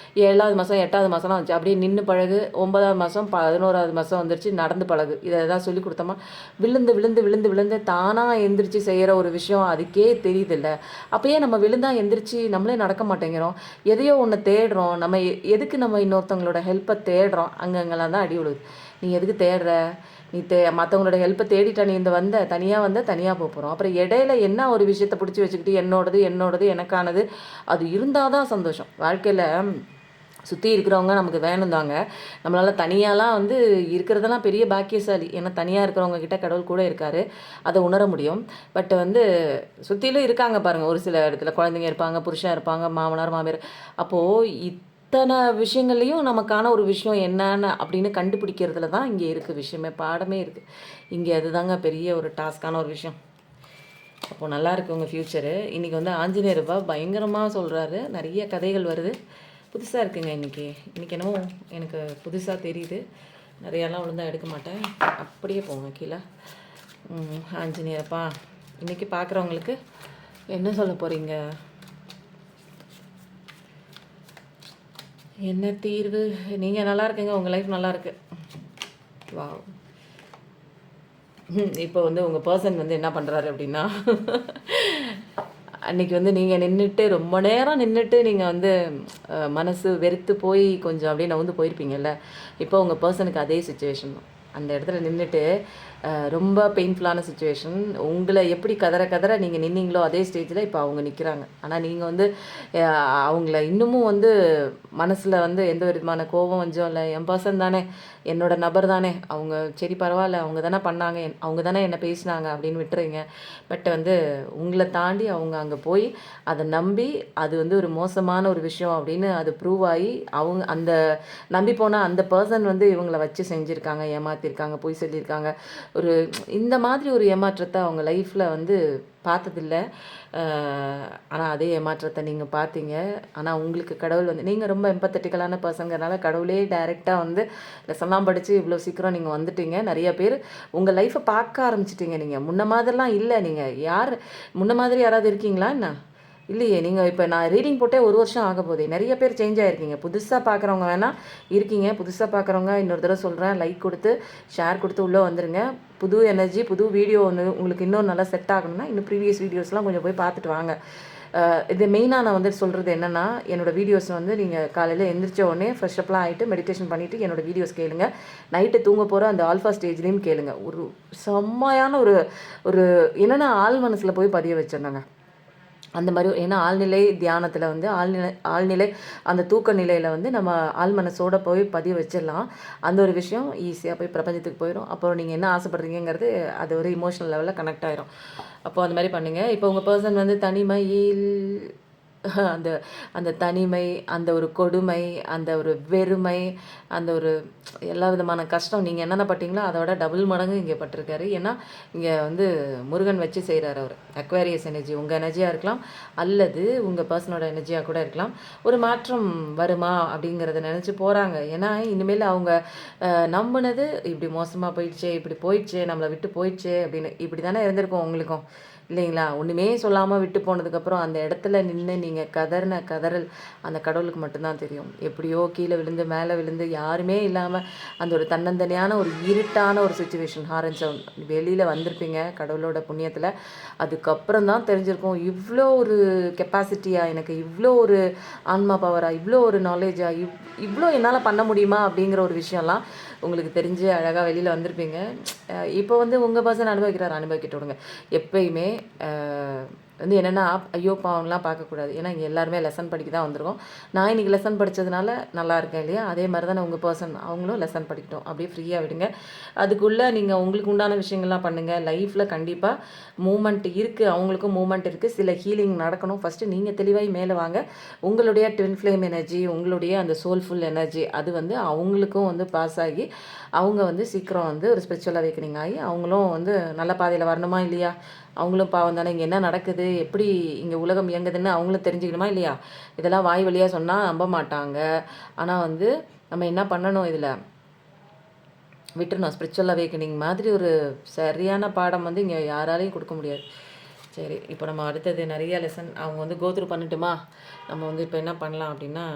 7ஆவது மாதம் 8ஆவது மாதம்லாம் வந்துச்சு அப்படியே நின்று பழகு, 9ஆவது மாதம் 11ஆவது மாதம் வந்துருச்சு நடந்து பழகு. இதை தான் சொல்லி கொடுத்தோமா? விழுந்து விழுந்து விழுந்து விழுந்து தானாக எந்திரிச்சு செய்கிற ஒரு விஷயம் அதுக்கே தெரியுதில்ல. அப்போயே நம்ம விழுந்தா எந்திரிச்சு நம்மளே நடக்க மாட்டேங்கிறோம். எதையோ ஒன்று தேடுறோம். நம்ம எதுக்கு நம்ம இன்னொருத்தவங்களோட ஹெல்ப்பை தேடுறோம்? அங்கங்கெல்லாம் தான் அடி விழுது. நீ எதுக்கு தேடுற? நீ மற்றவங்களோட ஹெல்ப்பை தேடிட்ட, நீ தனியாக போகிறோம். அப்புறம் இடையில என்ன ஒரு விஷயத்தை பிடிச்சி வச்சுக்கிட்டு என்னோடது எனக்கானது அது இருந்தால் தான் சந்தோஷம். வாழ்க்கையில் சுற்றி இருக்கிறவங்க நமக்கு வேணும் தாங்க. நம்மளால் தனியாலாம் வந்து இருக்கிறதெல்லாம் பெரிய பாக்கியசாலி. ஏன்னா தனியாக இருக்கிறவங்க கிட்ட கடவுள் கூட இருக்கார், அதை உணர முடியும். பட் வந்து சுற்றிலும் இருக்காங்க பாருங்கள். ஒரு சில இடத்துல குழந்தைங்க இருப்பாங்க, புருஷன் இருப்பாங்க, மாமனார் மாமியார். அப்போது இத்தனை விஷயங்கள்லையும் நமக்கான ஒரு விஷயம் என்னென்ன அப்படின்னு கண்டுபிடிக்கிறதுல தான் இங்கே இருக்குது விஷயமே, பாடமே இருக்குது இங்கே. அதுதாங்க பெரிய ஒரு டாஸ்க்கான ஒரு விஷயம். அப்போது நல்லா இருக்குது உங்கள் ஃப்யூச்சரு. இன்றைக்கி வந்து ஆஞ்சநேயர் பயங்கரமாக சொல்கிறாரு. நிறைய கதைகள் வருது. புதுசாக இருக்குங்க இன்றைக்கி என்னமோ எனக்கு புதுசாக தெரியுது. நிறையாலாம் ஒழுங்காக எடுக்க மாட்டேன், அப்படியே போங்க கீழே. ஆஞ்சநேயரப்பா, இன்றைக்கி பார்க்குறவங்களுக்கு என்ன சொல்ல போகிறீங்க? என்ன தீர்வு? நீங்கள் நல்லா இருக்குங்க, உங்கள் லைஃப் நல்லா இருக்கு. வா, இப்போ வந்து உங்கள் பர்சன் வந்து என்ன பண்ணுறாரு அப்படின்னா, அன்றைக்கி வந்து நீங்கள் நின்றுட்டு ரொம்ப நேரம் நின்றுட்டு நீங்கள் வந்து மனசு வெறுத்து போய் கொஞ்சம் அப்படியே நவுந்து போயிருப்பீங்கல்ல. இப்போ உங்கள் பர்சனுக்கு அதே சுச்சுவேஷன் தான். அந்த இடத்துல நின்றுட்டு ரொம்ப பெயின்ஃபுல்லான சுச்சுவேஷன். உங்களை எப்படி கதற நீங்கள் நின்னீங்களோ அதே ஸ்டேஜில் இப்போ அவங்க நிற்கிறாங்க. ஆனால் நீங்கள் வந்து அவங்கள இன்னமும் வந்து மனசில் வந்து எந்த விதமான கோபம் வஞ்சம் இல்லை. என் பர்சன் தானே, என்னோட நபர் தானே, அவங்க சரி பரவாயில்ல, அவங்க தானே பண்ணாங்க, அவங்க தானே என்னை பேசினாங்க அப்படின்னு விட்டுறீங்க. பட் வந்து உங்களை தாண்டி அவங்க அங்கே போய் அதை நம்பி அது வந்து ஒரு மோசமான ஒரு விஷயம் அப்படின்னு அது ப்ரூவ் ஆகி அவங்க அந்த நம்பி போனால் அந்த பர்சன் வந்து இவங்களை வச்சு செஞ்சுருக்காங்க, ஏமாற்றிருக்காங்க, பொய் சொல்லியிருக்காங்க. ஒரு இந்த மாதிரி ஒரு ஏமாற்றத்தை அவங்க லைஃப்பில் வந்து பார்த்ததில்ல. ஆனால் அதே ஏமாற்றத்தை நீங்கள் பார்த்தீங்க. ஆனால் உங்களுக்கு கடவுள் வந்து, நீங்கள் ரொம்ப எம்பத்தட்டிக்கலான பர்சங்கிறனால கடவுளே டைரெக்டாக வந்து லெசன்லாம் படித்து இவ்வளோ சீக்கிரம் நீங்கள் வந்துட்டீங்க. நிறைய பேர் உங்கள் லைஃப்பை பார்க்க ஆரம்பிச்சிட்டிங்க. நீங்கள் முன்ன மாதிரிலாம் இல்லை. நீங்கள் யார் முன்ன மாதிரி யாராவது இருக்கீங்களா என்ன? இல்லையே. நீங்கள் இப்போ நான் ரீடிங் போட்டே 1 வருஷம் ஆக போதே. நிறைய பேர் சேஞ்ச் ஆகிருக்கீங்க. புதுசாக பார்க்குறவங்க வேணால் இருக்கீங்க. புதுசாக பார்க்குறவங்க இன்னொரு தடவை சொல்கிறேன், லைக் கொடுத்து ஷேர் கொடுத்து உள்ளே வந்துடுங்க. புது எனர்ஜி, புது வீடியோ ஒன்று உங்களுக்கு இன்னும் நல்லா செட் ஆகணும்னா இன்னும் ப்ரீவியஸ் வீடியோஸ்லாம் கொஞ்சம் போய் பார்த்துட்டு வாங்க. இது மெயினாக நான் வந்து சொல்கிறது என்னென்னா, என்னோடய வீடியோஸ் வந்து நீங்கள் காலையில் எந்திரிச்ச உடனே ஃப்ரெஷ்அப்லாம் ஆகிட்டு மெடிடேஷன் பண்ணிவிட்டு என்னோடய வீடியோஸ் கேளுங்க. நைட்டு தூங்க போகிற அந்த ஆல்ஃபா ஸ்டேஜ்லேயும் கேளுங்க. ஒரு செம்மையான ஒரு என்னென்னா ஆள் மனசில் போய் பதிய வச்சிருந்தாங்க அந்த மாதிரி. ஏன்னா ஆழ்நிலை தியானத்தில் வந்து ஆழ்நிலை அந்த தூக்க நிலையில் வந்து நம்ம ஆள் மனசோட போய் பதிவு வச்சிடலாம். அந்த ஒரு விஷயம் ஈஸியாக போய் பிரபஞ்சத்துக்கு போயிடும். அப்புறம் நீங்கள் என்ன ஆசைப்படுறீங்கிறது அது ஒரு இமோஷனல் லெவலில் கனெக்ட் ஆகிரும். அப்போது அந்த மாதிரி பண்ணுங்கள். இப்போ உங்கள் பர்சன் வந்து தனிமையில் அந்த அந்த தனிமை, அந்த ஒரு கொடுமை, அந்த ஒரு வெறுமை, அந்த ஒரு எல்லா விதமான கஷ்டம் நீங்கள் என்னென்ன பட்டீங்களோ அதை விட டபுள் மடங்கு இங்கே பட்டிருக்காரு. ஏன்னா இங்கே வந்து முருகன் வச்சு செய்கிறார் அவர். அக்வேரியஸ் எனர்ஜி உங்கள் எனர்ஜியாக இருக்கலாம், அல்லது உங்கள் பர்சனோட எனர்ஜியாக கூட இருக்கலாம். ஒரு மாற்றம் வருமா அப்படிங்கிறத நினச்சி போகிறாங்க. ஏன்னா இனிமேல் அவங்க நம்பினது இப்படி மோசமாக போயிடுச்சு, இப்படி போயிடுச்சு, நம்மளை விட்டு போயிடுச்சு அப்படின்னு இப்படி தானே இருந்திருக்கும் உங்களுக்கும் இல்லைங்களா? ஒன்றுமே சொல்லாமல் விட்டு போனதுக்கப்புறம் அந்த இடத்துல நின்று நீங்கள் கதறின கதறல் அந்த கடவுளுக்கு மட்டும்தான் தெரியும். எப்படியோ கீழே விழுந்து மேலே விழுந்து யாருமே இல்லாமல் அந்த ஒரு தன்னந்தனியான ஒரு இருட்டான ஒரு சுச்சுவேஷன் ஹாரன் சவுண்ட் வெளியில் வந்திருப்பீங்க கடவுளோட புண்ணியத்தில். அதுக்கப்புறம் தான் தெரிஞ்சிருக்கும் இவ்வளோ ஒரு கெப்பாசிட்டியாக, எனக்கு இவ்வளோ ஒரு ஆன்மா பவராக, இவ்வளோ ஒரு நாலேஜாக, இவ்வளோ என்னால் பண்ண முடியுமா அப்படிங்கிற ஒரு விஷயம்லாம் உங்களுக்கு தெரிஞ்சு அழகாக வெளியில் வந்திருப்பீங்க. இப்போ வந்து உங்கள் பர்சன் அனுபவிக்கிறார், அனுபவிக்கிட்டு விடுங்க. எப்பயுமே வந்து என்னென்னா ஐயோ பாவம்லாம் பார்க்கக்கூடாது. ஏன்னா இங்கே எல்லாருமே லெசன் படிக்க தான் வந்திருக்கோம். நான் இன்றைக்கி லெசன் படித்ததுனால நல்லா இருக்கேன் இல்லையா? அதே மாதிரி தானே உங்கள் பர்சன் அவங்களும் லெசன் படிக்கட்டும். அப்படியே ஃப்ரீயாக விடுங்க. அதுக்குள்ளே நீங்கள் உங்களுக்கு உண்டான விஷயங்கள்லாம் பண்ணுங்கள். லைஃப்பில் கண்டிப்பாக மூமெண்ட் இருக்குது, அவங்களுக்கும் மூமெண்ட் இருக்குது. சில ஹீலிங் நடக்கணும். ஃபஸ்ட்டு நீங்கள் தெளிவாகி மேலே வாங்க. உங்களுடைய ட்வின் ஃப்ளேம் எனர்ஜி, உங்களுடைய அந்த சோல்ஃபுல் எனர்ஜி அது வந்து அவங்களுக்கும் வந்து பாஸ் ஆகி அவங்க வந்து சீக்கிரம் வந்து ஒரு ஸ்பிரிச்சுவல் அவேக்கனிங் ஆகி அவங்களும் வந்து நல்ல பாதையில் வரணுமா இல்லையா? அவங்களும் பாவம் தானே. இங்கே என்ன நடக்குது, எப்படி இங்கே உலகம் இயங்குதுன்னு அவங்களும் தெரிஞ்சுக்கணுமா இல்லையா? இதெல்லாம் வாய் வழியாக சொன்னால் நம்ப மாட்டாங்க. ஆனால் வந்து நம்ம என்ன பண்ணணும், இதில் விட்டுறணும். ஸ்பிரிச்சுவல் அவேக்கனிங் மாதிரி ஒரு சரியான பாடம் வந்து இங்கே யாராலையும் கொடுக்க முடியாது. சரி, இப்போ நம்ம அடுத்தது நிறைய லெசன் அவங்க வந்து கோத்ரூ பண்ணட்டுமா? நம்ம வந்து இப்போ என்ன பண்ணலாம் அப்படின்னா,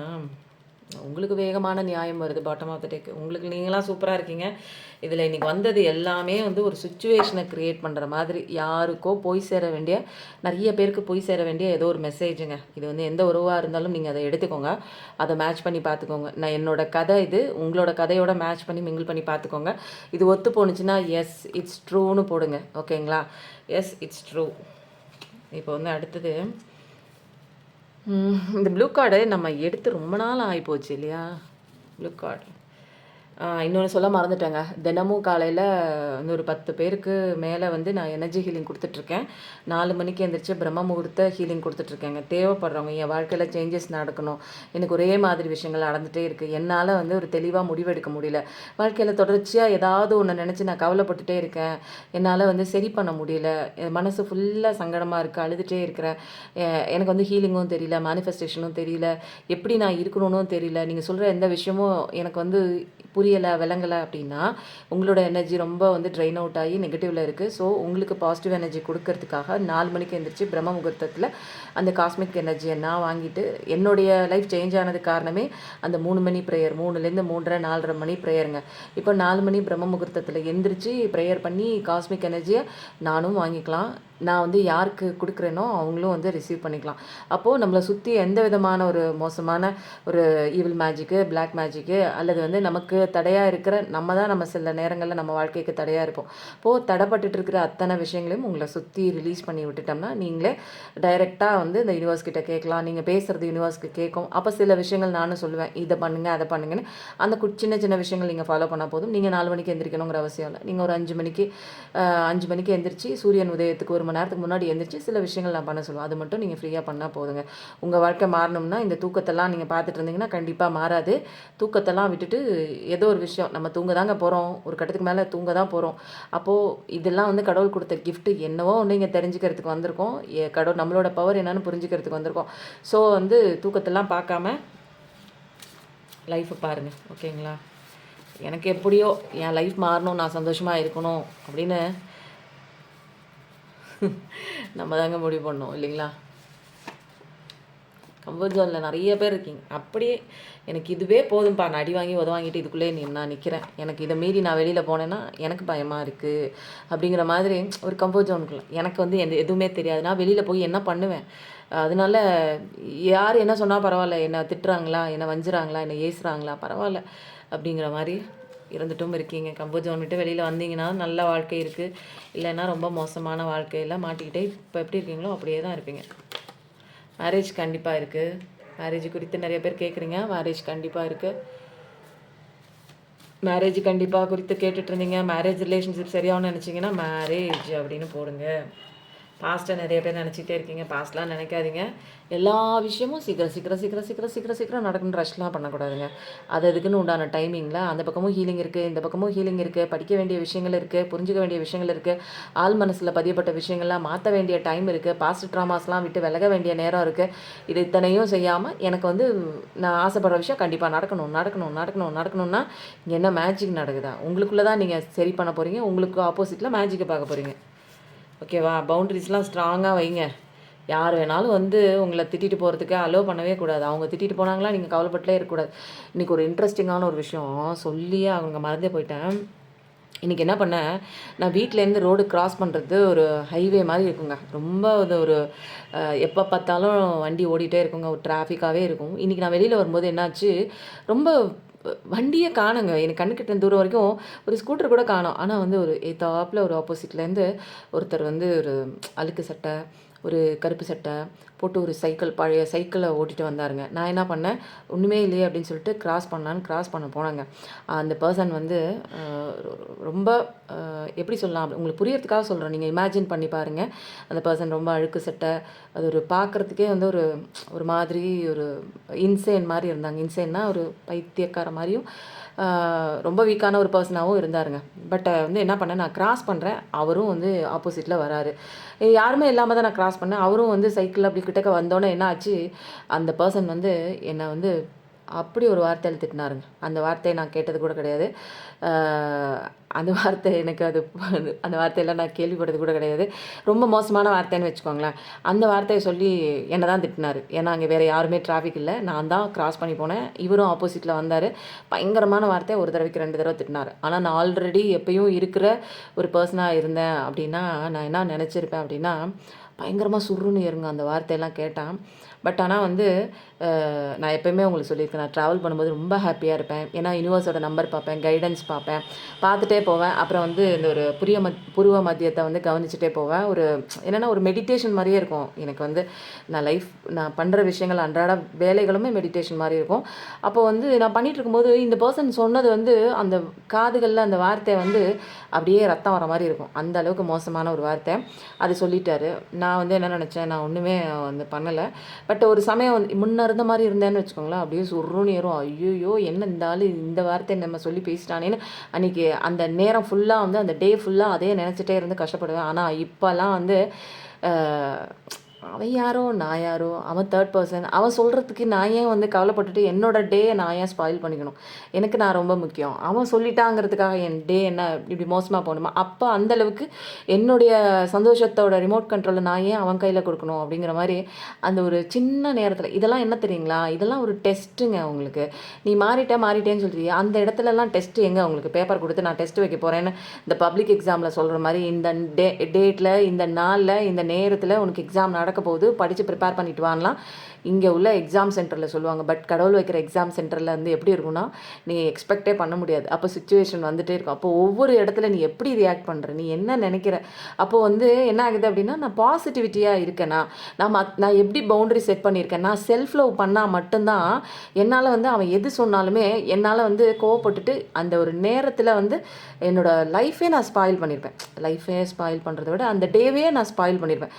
உங்களுக்கு வேகமான நியாயம் வருது பாட்டம் ஆஃப் த டேக். உங்களுக்கு நீங்களாம் சூப்பராக இருக்கீங்க. இதில் இன்றைக்கி வந்தது எல்லாமே வந்து ஒரு சுச்சுவேஷனை க்ரியேட் பண்ணுற மாதிரி, யாருக்கோ போய் சேர வேண்டிய, நிறைய பேருக்கு போய் சேர வேண்டிய ஏதோ ஒரு மெசேஜுங்க. இது வந்து எந்த உறவாக இருந்தாலும் நீங்கள் அதை எடுத்துக்கோங்க, அதை மேட்ச் பண்ணி பார்த்துக்கோங்க. நான் என்னோடய கதை இது, உங்களோட கதையோட மேட்ச் பண்ணி மிங்கிள் பண்ணி பார்த்துக்கோங்க. இது ஒத்து போணுச்சுன்னா எஸ் இட்ஸ் ட்ரூன்னு போடுங்க. ஓகேங்களா? S it's true. இப்போ வந்து அடுத்தது இந்த ப்ளூ கார்டு நம்ம எடுத்து ரொம்ப நாள் ஆகிப்போச்சு இல்லையா? ப்ளூ கார்டு இன்னொன்று சொல்ல மறந்துட்டேங்க. தினமும் காலையில் வந்து ஒரு 10 பேருக்கு மேலே வந்து நான் எனர்ஜி ஹீலிங் கொடுத்துட்ருக்கேன். 4 மணிக்கு எழுந்திரிச்சு பிரம்ம முகூர்த்த ஹீலிங் கொடுத்துட்ருக்கேங்க. தேவைப்படுறவங்க, என் வாழ்க்கையில் சேஞ்சஸ் நடக்கணும், எனக்கு ஒரே மாதிரி விஷயங்கள் நடந்துகிட்டே இருக்குது, என்னால் வந்து ஒரு தெளிவாக முடிவெடுக்க முடியல, வாழ்க்கையில் தொடர்ச்சியாக ஏதாவது ஒன்று நினச்சி நான் கவலைப்பட்டுட்டே இருக்கேன், என்னால் வந்து சரி பண்ண முடியல, என் மனசு ஃபுல்லாக சங்கடமாக இருக்குது, அழுதுகிட்டே இருக்கிறேன், எனக்கு வந்து ஹீலிங்கும் தெரியல, மேனிஃபெஸ்டேஷனும் தெரியல, எப்படி நான் இருக்கணும்னு தெரியல, நீங்கள் சொல்கிற எந்த விஷயமும் எனக்கு வந்து புரியலை விளங்கலை அப்படின்னா உங்களோட எனர்ஜி ரொம்ப வந்து ட்ரெயின் அவுட் ஆகி நெகட்டிவில் இருக்குது. ஸோ உங்களுக்கு பாசிட்டிவ் எனர்ஜி கொடுக்கறதுக்காக 4 மணிக்கு எழுந்திரிச்சு பிரம்ம முகூர்த்தத்தில் அந்த காஸ்மிக் எனர்ஜியை நான் வாங்கிட்டு, என்னுடைய லைஃப் சேஞ்ச் ஆனது காரணமே அந்த 3 மணி ப்ரேயர், 3லேருந்து 3:30 4:30 மணி ப்ரேயருங்க. இப்போ 4 மணி பிரம்ம முகூர்த்தத்தில் எந்திரிச்சு ப்ரேயர் பண்ணி காஸ்மிக் எனர்ஜியை நானும் வாங்கிக்கலாம். நான் வந்து யாருக்கு கொடுக்குறேனோ அவங்களும் வந்து ரிசீவ் பண்ணிக்கலாம். அப்போது நம்மளை சுற்றி எந்த விதமான ஒரு மோசமான ஒரு ஈவில் மேஜிக்கு, பிளாக் மேஜிக்கு, அல்லது வந்து நமக்கு தடையாக இருக்கிற நம்ம சில நேரங்களில் நம்ம வாழ்க்கைக்கு தடையாக இருப்போம். அப்போது தடைப்பட்டுட்டு இருக்கிற அத்தனை விஷயங்களையும் உங்களை சுற்றி ரிலீஸ் பண்ணி விட்டுட்டோம்னா நீங்களே டைரெக்டாக வந்து இந்த யூனிவர்ஸ் கிட்ட கேட்கலாம். நீங்கள் பேசுகிறது யூனிவர்ஸ்க்கு கேட்கும். அப்போ சில விஷயங்கள் நானும் சொல்லுவேன், இதை பண்ணுங்கள் அதை பண்ணுங்கன்னு. அந்த சின்ன சின்ன விஷயங்கள் நீங்கள் ஃபாலோ பண்ணால் போதும். நீங்கள் 4 மணிக்கு எந்திரிக்கணுங்கிற அவசியம் இல்லை. நீங்கள் ஒரு 5 மணிக்கு எந்திரிச்சு சூரியன் உதயத்துக்கு 1 மணி நேரத்துக்கு முன்னாடி எந்திரிச்சு சில விஷயங்கள் நான் பண்ண சொல்லுவேன். அது மட்டும் நீங்கள் ஃப்ரீயாக பண்ணால் போதுங்க. உங்கள் வாழ்க்கை மாறணும்னா இந்த தூக்கத்தெல்லாம் நீங்கள் பார்த்துட்டு இருந்தீங்கன்னா கண்டிப்பாக மாறாது. தூக்கத்தெல்லாம் விட்டுட்டு ஏதோ ஒரு விஷயம், நம்ம தூங்க தாங்க போகிறோம், ஒரு கட்டத்துக்கு மேலே தூங்க தான் போகிறோம். அப்போது இதெல்லாம் வந்து கடவுள் கொடுத்த கிஃப்ட்டு, என்னவோ ஒன்று இங்கே தெரிஞ்சுக்கிறதுக்கு வந்திருக்கோம். கடவுள் நம்மளோட பவர் என்னன்னு புரிஞ்சுக்கிறதுக்கு வந்திருக்கோம். ஸோ வந்து தூக்கத்தெல்லாம் பார்க்காம லைஃப்பை பாருங்கள். ஓகேங்களா? எனக்கு எப்படியோ என் லைஃப் மாறணும், நான் சந்தோஷமாக இருக்கணும் அப்படின்னு நம்ம தாங்க முடிவு பண்ணோம் இல்லைங்களா? கம்ஃபர்ட் ஜோனில் நிறைய பேர் இருக்கீங்க. அப்படியே எனக்கு இதுவே போதும்ப்பா, நான் அடி வாங்கி வாங்கிட்டு இதுக்குள்ளே நான் நிற்கிறேன், எனக்கு இதை மீறி நான் வெளியில் போனேன்னா எனக்கு பயமாக இருக்குது அப்படிங்கிற மாதிரி ஒரு கம்ஃபர்ட் ஜோனுக்குள்ள எனக்கு வந்து எதுவுமே தெரியாது. நான் வெளியில் போய் என்ன பண்ணுவேன்? அதனால யார் என்ன சொன்னால் பரவாயில்ல, என்னை திட்டுறாங்களா, என்னை வஞ்சுறாங்களா, என்னை ஏசுகிறாங்களா, பரவாயில்ல அப்படிங்கிற மாதிரி இருந்துட்டும் இருக்கீங்க. கம்ஃபர்ட் ஜோன் விட்டு வெளியில் வந்தீங்கன்னா நல்ல வாழ்க்கை இருக்குது, இல்லைன்னா ரொம்ப மோசமான வாழ்க்கையில் மாட்டிக்கிட்டே இப்போ எப்படி இருக்கீங்களோ அப்படியே தான் இருப்பீங்க. மேரேஜ் கண்டிப்பாக இருக்குது. மேரேஜ் குறித்து நிறைய பேர் கேட்குறீங்க. மேரேஜ் கண்டிப்பாக இருக்குது. மேரேஜ் கண்டிப்பாக குறித்து கேட்டுட்டு இருந்தீங்க. மேரேஜ் ரிலேஷன்ஷிப் சரியாகனு நினச்சிங்கன்னா மேரேஜ் அப்படின்னு போடுங்க. பாஸ்ட்டை நிறைய பேர் நினச்சிட்டே இருக்கீங்க. பாஸ்ட்லாம் நினைக்காதீங்க. எல்லா விஷயமும் சீக்கிரம் சீக்கிரம் சீக்கிரம் சீக்கிரம் சீக்கிரம் சீக்கிரம் நடக்கணும். ரஷ்லாம் பண்ணக்கூடாதுங்க. அது அதுக்குன்னு உண்டான டைமிங்கில் அந்த பக்கமும் ஹீலிங் இருக்குது, இந்த பக்கமும் ஹீலிங் இருக்குது, படிக்க வேண்டிய விஷயங்கள் இருக்குது, புரிஞ்சிக்க வேண்டிய விஷயங்கள் இருக்குது, ஆள் மனசில் பதியப்பட்ட விஷயங்கள்லாம் மாற்ற வேண்டிய டைம் இருக்குது, பாஸ்ட் ட்ராமாஸ்லாம் விட்டு விலக வேண்டிய நேரம் இருக்குது. இது இத்தனையும் செய்யாமல் எனக்கு வந்து நான் ஆசைப்படுற விஷயம் கண்டிப்பாக நடக்கணும் நடக்கணும் நடக்கணும் நடக்கணும்னா இங்கே என்ன மேஜிக் நடக்குதா? உங்களுக்குள்ளே தான் நீங்கள் சரி பண்ண போகிறீங்க. உங்களுக்கு ஆப்போசிட்டில் மேஜிக்கை பார்க்க போகிறீங்க. ஓகேவா? பவுண்ட்ரிஸ்லாம் ஸ்ட்ராங்காக வைங்க. யார் வேணாலும் வந்து உங்களை திட்டிட்டு போகிறதுக்கு அலோவ் பண்ணவே கூடாது. அவங்க திட்டிட்டு போனாங்களா நீங்கள் கவலைப்பட்டே இருக்கக்கூடாது. இன்றைக்கி ஒரு இன்ட்ரெஸ்டிங்கான ஒரு விஷயம் சொல்லியே அவங்க மறந்தே போயிட்டேன். இன்றைக்கி என்ன பண்ணேன், நான் வீட்டிலேருந்து ரோடு கிராஸ் பண்ணுறது ஒரு ஹைவே மாதிரி இருக்குங்க. ரொம்ப ஒரு எப்போ பார்த்தாலும் வண்டி ஓடிட்டே இருக்குங்க. ஒரு டிராஃபிக்காகவே இருக்கும். இன்றைக்கி நான் வெளியில் வரும்போது என்னாச்சு, ரொம்ப வண்டியே காணுங்க. எனக்கு கண்ணுக்கிட்ட தூரம் வரைக்கும் ஒரு ஸ்கூட்டர் கூட காணோம். ஆனால் வந்து ஒரு எய்த்தாப்பில் ஒரு ஆப்போசிட்லேருந்து ஒருத்தர் வந்து ஒரு அழுக்கு சட்டை, ஒரு கருப்பு சட்டை போட்டு ஒரு பழைய சைக்கிளை ஓட்டிகிட்டு வந்தாருங்க. நான் என்ன பண்ணேன், ஒன்றுமே இல்லையே அப்படின்னு சொல்லிட்டு கிராஸ் பண்ண போனாங்க. அந்த பர்சன் வந்து ரொம்ப எப்படி சொல்லலாம், உங்களுக்கு புரியறதுக்காக சொல்கிறேன். நீங்கள் இமேஜின் பண்ணி பாருங்கள். அந்த பர்சன் ரொம்ப அழுக்கு சட்டை, அது ஒரு பார்க்குறதுக்கே வந்து ஒரு மாதிரி ஒரு இன்சேன் மாதிரி இருந்தாங்க. இன்சேன்னா ஒரு பைத்தியக்கார மாதிரியும் ரொம்ப வீக்கான ஒரு பர்சனாகவும் இருந்தாருங்க. பட் வந்து என்ன பண்ணேன், நான் கிராஸ் பண்ணுறேன், அவரும் வந்து ஆப்போசிட்டில் வராரு. யாருமே இல்லாமல் தான் நான் கிராஸ் பண்ணேன். அவரும் வந்து சைக்கிளில் அப்படி கிட்டக்க வந்தோன்னே என்ன ஆச்சு, அந்த பர்சன் வந்து என்னை வந்து அப்படி ஒரு வார்த்தையில் திட்டினாருங்க. அந்த வார்த்தையை நான் கேட்டது கூட கிடையாது. அந்த வார்த்தை எனக்கு அந்த வார்த்தையெல்லாம் நான் கேள்விப்பட்டது கூட கிடையாது. ரொம்ப மோசமான வார்த்தைன்னு வச்சுக்கோங்களேன். அந்த வார்த்தையை சொல்லி என்னை தான் திட்டினார். ஏன்னா அங்கே வேறு யாருமே டிராஃபிக் இல்லை, நான் தான் கிராஸ் பண்ணி போனேன். இவரும் ஆப்போசிட்டில் வந்தார். பயங்கரமான வார்த்தை, ஒரு தடவைக்கு 2 தடவை திட்டினார். ஆனால் நான் ஆல்ரெடி எப்பயும் இருக்கிற ஒரு பர்சனாக இருந்தேன் அப்படின்னா நான் என்ன நினச்சிருப்பேன் அப்படின்னா, பயங்கரமாக சுருன்னு ஏறுங்க அந்த வார்த்தையெல்லாம் கேட்டேன். பட் ஆனால் வந்து நான் எப்போயுமே உங்களுக்கு சொல்லியிருக்கேன், நான் ட்ராவல் பண்ணும்போது ரொம்ப ஹாப்பியாக இருப்பேன். ஏன்னா யூனிவர்ஸோட நம்பர் பார்ப்பேன், கைடன்ஸ் பார்ப்பேன், பார்த்துட்டே போவேன். அப்புறம் வந்து இந்த ஒரு புருவ மத்தியத்தை வந்து கவனிச்சுட்டே போவேன். ஒரு என்னென்னா ஒரு மெடிடேஷன் மாதிரியே இருக்கும் எனக்கு வந்து. நான் பண்ணுற விஷயங்கள் அன்றாட வேலைகளுமே மெடிடேஷன் மாதிரி இருக்கும். அப்போது வந்து நான் பண்ணிகிட்டு இருக்கும்போது இந்த பர்சன் சொன்னது வந்து அந்த காதுகளில் அந்த வார்த்தை வந்து அப்படியே ரத்தம் வர மாதிரி இருக்கும். அந்த அளவுக்கு மோசமான ஒரு வார்த்தை. அது சொல்லிட்டாரு. நான் வந்து என்ன நினச்சேன், நான் ஒன்றுமே வந்து பண்ணலை. பட் ஒரு சமயம் வந்து முன்ன இருந்த மாதிரி இருந்தேன்னு வச்சுக்கோங்களேன், அப்படியே சுருன்னு ஏறும். ஐயோ என்ன இந்த ஆள் இந்த வார்த்தையை நம்ம சொல்லி பேசிட்டானேன்னு அன்றைக்கி அந்த நேரம் ஃபுல்லாக வந்து அந்த டே ஃபுல்லாக அதே நினச்சிட்டே இருந்து கஷ்டப்படுவேன். ஆனால் இப்போல்லாம் வந்து அவன் யாரோ நான் யாரோ, அவன் தேர்ட் பர்சன், அவன் சொல்கிறதுக்கு நான் ஏன் வந்து கவலைப்பட்டுட்டு என்னோடய டேயை நான் ஏன் ஸ்பாயில் பண்ணிக்கணும்? எனக்கு நான் ரொம்ப முக்கியம். அவன் சொல்லிட்டாங்கிறதுக்காக என் டே என்ன இப்படி மோசமாக போகணுமா? அப்போ அந்தளவுக்கு என்னுடைய சந்தோஷத்தோட ரிமோட் கண்ட்ரோலை நான் ஏன் அவன் கையில் கொடுக்கணும்? அப்படிங்கிற மாதிரி அந்த ஒரு சின்ன நேரத்தில் இதெல்லாம் என்ன தெரியுங்களா, இதெல்லாம் ஒரு டெஸ்ட்டுங்க உங்களுக்கு. நீ மாறிட்டேன்னு சொல்கிறீங்க, அந்த இடத்துலலாம் டெஸ்ட்டு எங்கே உங்களுக்கு பேப்பர் கொடுத்து நான் டெஸ்ட் வைக்க போகிறேன்னு இந்த பப்ளிக் எக்ஸாமில் சொல்கிற மாதிரி இந்த டேட்டில் இந்த நாளில் இந்த நேரத்தில் உனக்கு எக்ஸாம் நடக்க போகுது, படித்து ப்ரிப்பேர் பண்ணிட்டு வாங்கலாம் இங்கே உள்ள எக்ஸாம் சென்டரில் சொல்லுவாங்க. பட் கடவுள் வைக்கிற எக்ஸாம் சென்டரில் வந்து எப்படி இருக்குன்னா, நீ எக்ஸ்பெக்டே பண்ண முடியாது. அப்போ சுச்சுவேஷன் வந்துகிட்டே இருக்கும். அப்போ ஒவ்வொரு இடத்துல நீ எப்படி ரியாக்ட் பண்ணுற, நீ என்ன நினைக்கிற, அப்போது வந்து என்ன ஆகுது அப்படின்னா, நான் பாசிட்டிவிட்டியாக இருக்கேனா, நான் எப்படி பவுண்டரி செட் பண்ணியிருக்கேன், நான் செல்ஃப் லவ் பண்ணால் மட்டும்தான் என்னால் வந்து அவன் எது சொன்னாலுமே என்னால் வந்து கோவப்பட்டுட்டு அந்த ஒரு நேரத்தில் வந்து என்னோடய லைஃபே நான் ஸ்பாயில் பண்ணியிருப்பேன். லைஃபே ஸ்பாயில் பண்ணுறத விட அந்த டேவே நான் ஸ்பாயில் பண்ணியிருப்பேன்.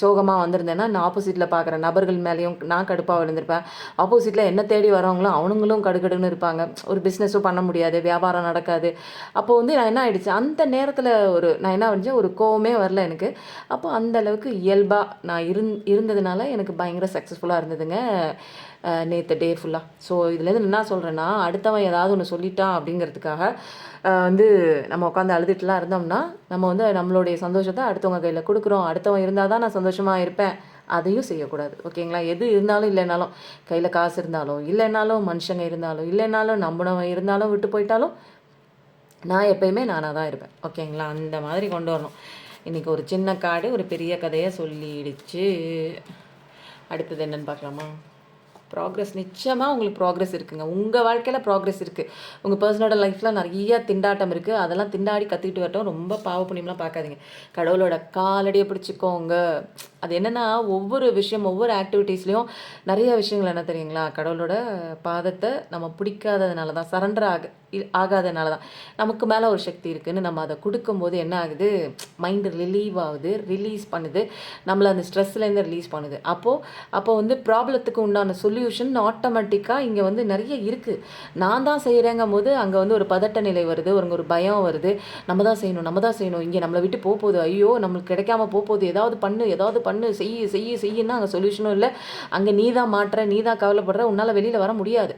சோகமாக வந்திருந்தேன்னா நான் ஆப்போசிட்டில் பார்க்குற நபர்கள் மேலேயும் நான் கடுப்பாக விழுந்திருப்பேன். ஆப்போசிட்டில் என்ன தேடி வரவங்களும் அவனுங்களும் கடுகடுன்னு இருப்பாங்க. ஒரு பிஸ்னஸும் பண்ண முடியாது, வியாபாரம் நடக்காது. அப்போது வந்து நான் என்ன ஆகிடுச்சு, அந்த நேரத்தில் நான் என்ன பண்ணேன், ஒரு கோவமே வரல எனக்கு. அப்போ அந்த அளவுக்கு இயல்பாக நான் இருந்ததுனால எனக்கு பயங்கர சக்ஸஸ்ஃபுல்லாக இருந்ததுங்க நேற்று டே ஃபுல்லாக. ஸோ இதுலேருந்து என்ன சொல்கிறேன்னா, அடுத்தவன் ஏதாவது ஒன்று சொல்லிட்டான் அப்படிங்கிறதுக்காக வந்து நம்ம உட்காந்து அழுதுட்டுலாம் இருந்தோம்னா நம்ம வந்து நம்மளுடைய சந்தோஷத்தை அடுத்தவங்க கையில் கொடுக்குறோம். அடுத்தவன் இருந்தால் தான் நான் சந்தோஷமாக இருப்பேன், அதையும் செய்யக்கூடாது. ஓகேங்களா? எது இருந்தாலும் இல்லைனாலும், கையில் காசு இருந்தாலும் இல்லைனாலும், மனுஷங்க இருந்தாலும் இல்லைனாலும், நம்பினவன் இருந்தாலும் விட்டு போயிட்டாலும் நான் எப்பயுமே நானாக தான் இருப்பேன். ஓகேங்களா? அந்த மாதிரி கொண்டு வரணும். இன்றைக்கி ஒரு சின்ன காடு ஒரு பெரிய கதையை சொல்லிடுச்சு. அடுத்தது என்னென்னு பார்க்கலாமா? ப்ராக்ரஸ். நிச்சயமாக உங்களுக்கு ப்ராக்ரஸ் இருக்குங்க. உங்கள் வாழ்க்கையில் ப்ராக்ரஸ் இருக்குது. உங்கள் பர்சனோட லைஃப்பில் நிறைய திண்டாட்டம் இருக்குது. அதெல்லாம் திண்டாடி கற்றுக்கிட்டு வரட்டும். ரொம்ப பாவ புண்ணியம்லாம் பார்க்காதீங்க. கடவுளோட காலடியை பிடிச்சிக்கோங்க. அது என்னென்னா ஒவ்வொரு விஷயம் ஒவ்வொரு ஆக்டிவிட்டீஸ்லேயும் நிறைய விஷயங்கள் என்ன தெரியுங்களா, கடவுளோட பாதத்தை நம்ம பிடிக்காததுனால தான், சரண்டர் ஆகாதனால தான். நமக்கு மேலே ஒரு சக்தி இருக்குதுன்னு நம்ம அதை கொடுக்கும்போது என்ன ஆகுது, மைண்டு ரிலீவ் ஆகுது, ரிலீஸ் பண்ணுது, நம்மளை அந்த ஸ்ட்ரெஸ்லேருந்து ரிலீஸ் பண்ணுது. அப்போ வந்து ப்ராப்ளத்துக்கு உண்டான சொல்யூஷன் ஆட்டோமேட்டிக்காக இங்கே வந்து நிறைய இருக்குது. நான் தான் செய்கிறேங்கும் போது அங்கே வந்து ஒரு பதட்ட நிலை வருது, ஒரு பயம் வருது. நம்ம தான் செய்யணும், இங்கே நம்மளை விட்டு போகுது, ஐயோ நம்மளுக்கு கிடைக்காம போகுது, ஏதாவது பண்ணு செய்யுன்னா அங்கே சொல்யூஷனும் இல்லை. அங்கே நீ தான் மாட்டுற, நீ தான் கவலைப்படுற, உன்னால் வெளியில் வர முடியாது.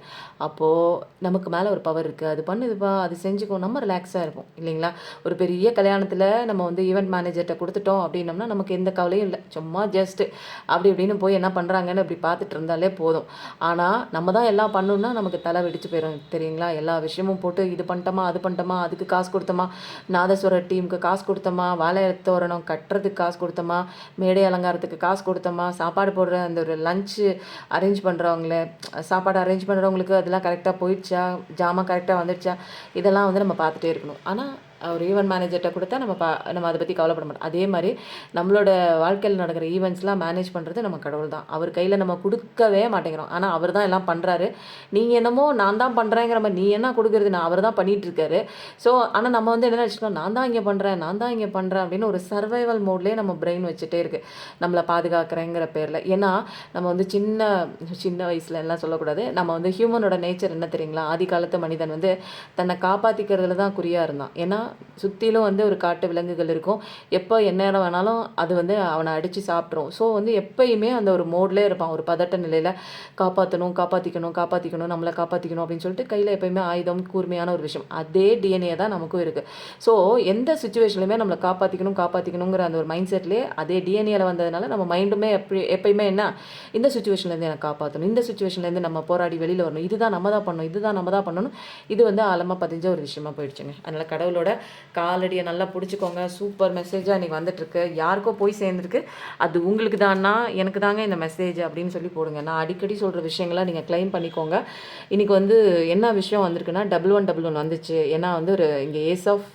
அப்போது நமக்கு மேலே ஒரு பவர் இருக்குது, அது பண்ணுதுப்பா, அது செஞ்சுக்கோ, நம்ம ரிலாக்ஸாக இருப்போம் இல்லைங்களா. ஒரு பெரிய கல்யாணத்தில் நம்ம வந்து ஈவெண்ட் மேனேஜர்கிட்ட கொடுத்துட்டோம் அப்படின்னம்னா நமக்கு எந்த கவலையும் இல்லை, சும்மா ஜஸ்ட்டு அப்படி இப்படின்னு போய் என்ன பண்ணுறாங்கன்னு அப்படி பார்த்துட்டு இருந்தாலே போதும். ஆனால் நம்ம தான் எல்லாம் பண்ணணும்னா நமக்கு தலை வெடிச்சு போயிடும் தெரியுங்களா. எல்லா விஷயமும் போட்டு இது பண்ணிட்டோமா, அது பண்ணிட்டோமா, அதுக்கு காசு கொடுத்தோமா, நாதஸ்வர டீமுக்கு காசு கொடுத்தோமா, வாழை தோரணம் கட்டுறதுக்கு காசு கொடுத்தோமா, மேடை அலங்காரத்துக்கு காசு கொடுத்தோமா, சாப்பாடு போடுற அந்த ஒரு லஞ்சு அரேஞ்ச் பண்ணுறவங்கள, சாப்பாடு அரேஞ்ச் பண்ணுறவங்களுக்கு அதெல்லாம் கரெக்டாக போயிடுச்சா, ஜாமான் கரெக்டாக வந்துடுச்சா, இதெல்லாம் வந்து நம்ம பார்த்துட்டே இருக்கணும். ஆனால் ஒரு ஈவெண்ட் மேனேஜர்கிட்ட கொடுத்தா நம்ம அதை பற்றி கவலைப்பட மாட்டோம். அதே மாதிரி நம்மளோட வாழ்க்கையில் நடக்கிற ஈவெண்ட்ஸ்லாம் மேனேஜ் பண்ணுறது நம்ம கடவுள் தான். அவர் கையில் நம்ம கொடுக்கவே மாட்டேங்கிறோம். ஆனால் அவர் தான் எல்லாம் பண்ணுறாரு. நீங்கள் என்னமோ நான் தான் பண்ணுறேங்கிற மாதிரி, நீ என்ன கொடுக்குறது, நான் அவர் தான் பண்ணிகிட்ருக்காரு. ஸோ ஆனால் நம்ம வந்து என்ன நினச்சிக்கணும், நான் தான் இங்கே பண்ணுறேன் அப்படின்னு ஒரு சர்வைவல் மோட்லேயே நம்ம பிரெயின் வச்சுட்டே இருக்குது, நம்மளை பாதுகாக்கிறேங்கிற பேரில். ஏன்னா நம்ம வந்து சின்ன வயசில் எல்லாம் சொல்லக்கூடாது. நம்ம வந்து ஹியூமனோட நேச்சர் என்ன தெரியுங்களா, ஆதி காலத்து மனிதன் வந்து தன்னை காப்பாற்றிக்கிறதுல தான் குறியாக இருந்தான். ஏன்னா சுற்றிலும் வந்து ஒரு காட்டு விலங்குகள் இருக்கும், எப்போ எந்நேரம் வேணாலும் அது வந்து அவனை அடித்து சாப்பிட்ரும். ஸோ வந்து எப்பயுமே அந்த ஒரு மோட்லேயே இருப்பான், ஒரு பதட்ட நிலையில் காப்பாற்றிக்கணும் நம்மளை காப்பாற்றிக்கணும் அப்படின்னு சொல்லிட்டு கையில் எப்பயுமே ஆயுதம், கூர்மையான ஒரு விஷயம். அதே டிஎன்ஏ தான் நமக்கும் இருக்குது. ஸோ எந்த சுச்சுவேஷன்லையுமே நம்மளை காப்பாற்றிக்கணுங்கிற அந்த ஒரு மைண்ட் செட்லேயே அதே டிஎன்ஏல வந்ததுனால நம்ம மைண்டுமே எப்பயுமே என்ன, இந்த சுச்சுவேஷன்லேருந்து எனக்கு காப்பாற்றணும், இந்த சுச்சுவேஷன்லேருந்து நம்ம போராடி வெளியில் வரணும், இதுதான் நம்ம தான் பண்ணணும். இது வந்து ஆழமாக பதிஞ்ச ஒரு விஷயமா போயிடுச்சுங்க. அதனால் கடவுளோட காலடியை நல்லா பிடிச்சிக்கோங்க. சூப்பர் மெசேஜாக இன்றைக்கி வந்துட்டுருக்கு, யாருக்கோ போய் சேர்ந்துருக்கு, அது உங்களுக்கு தான்னா எனக்கு தாங்க இந்த மெசேஜ் அப்படின்னு சொல்லி போடுங்க. நான் அடிக்கடி சொல்கிற விஷயங்களை நீங்கள் கிளைம் பண்ணிக்கோங்க. இன்றைக்கி வந்து என்ன விஷயம் வந்திருக்குன்னா 1111 வந்துச்சு. ஏன்னா வந்து ஒரு இங்கே ஏஸ் ஆஃப்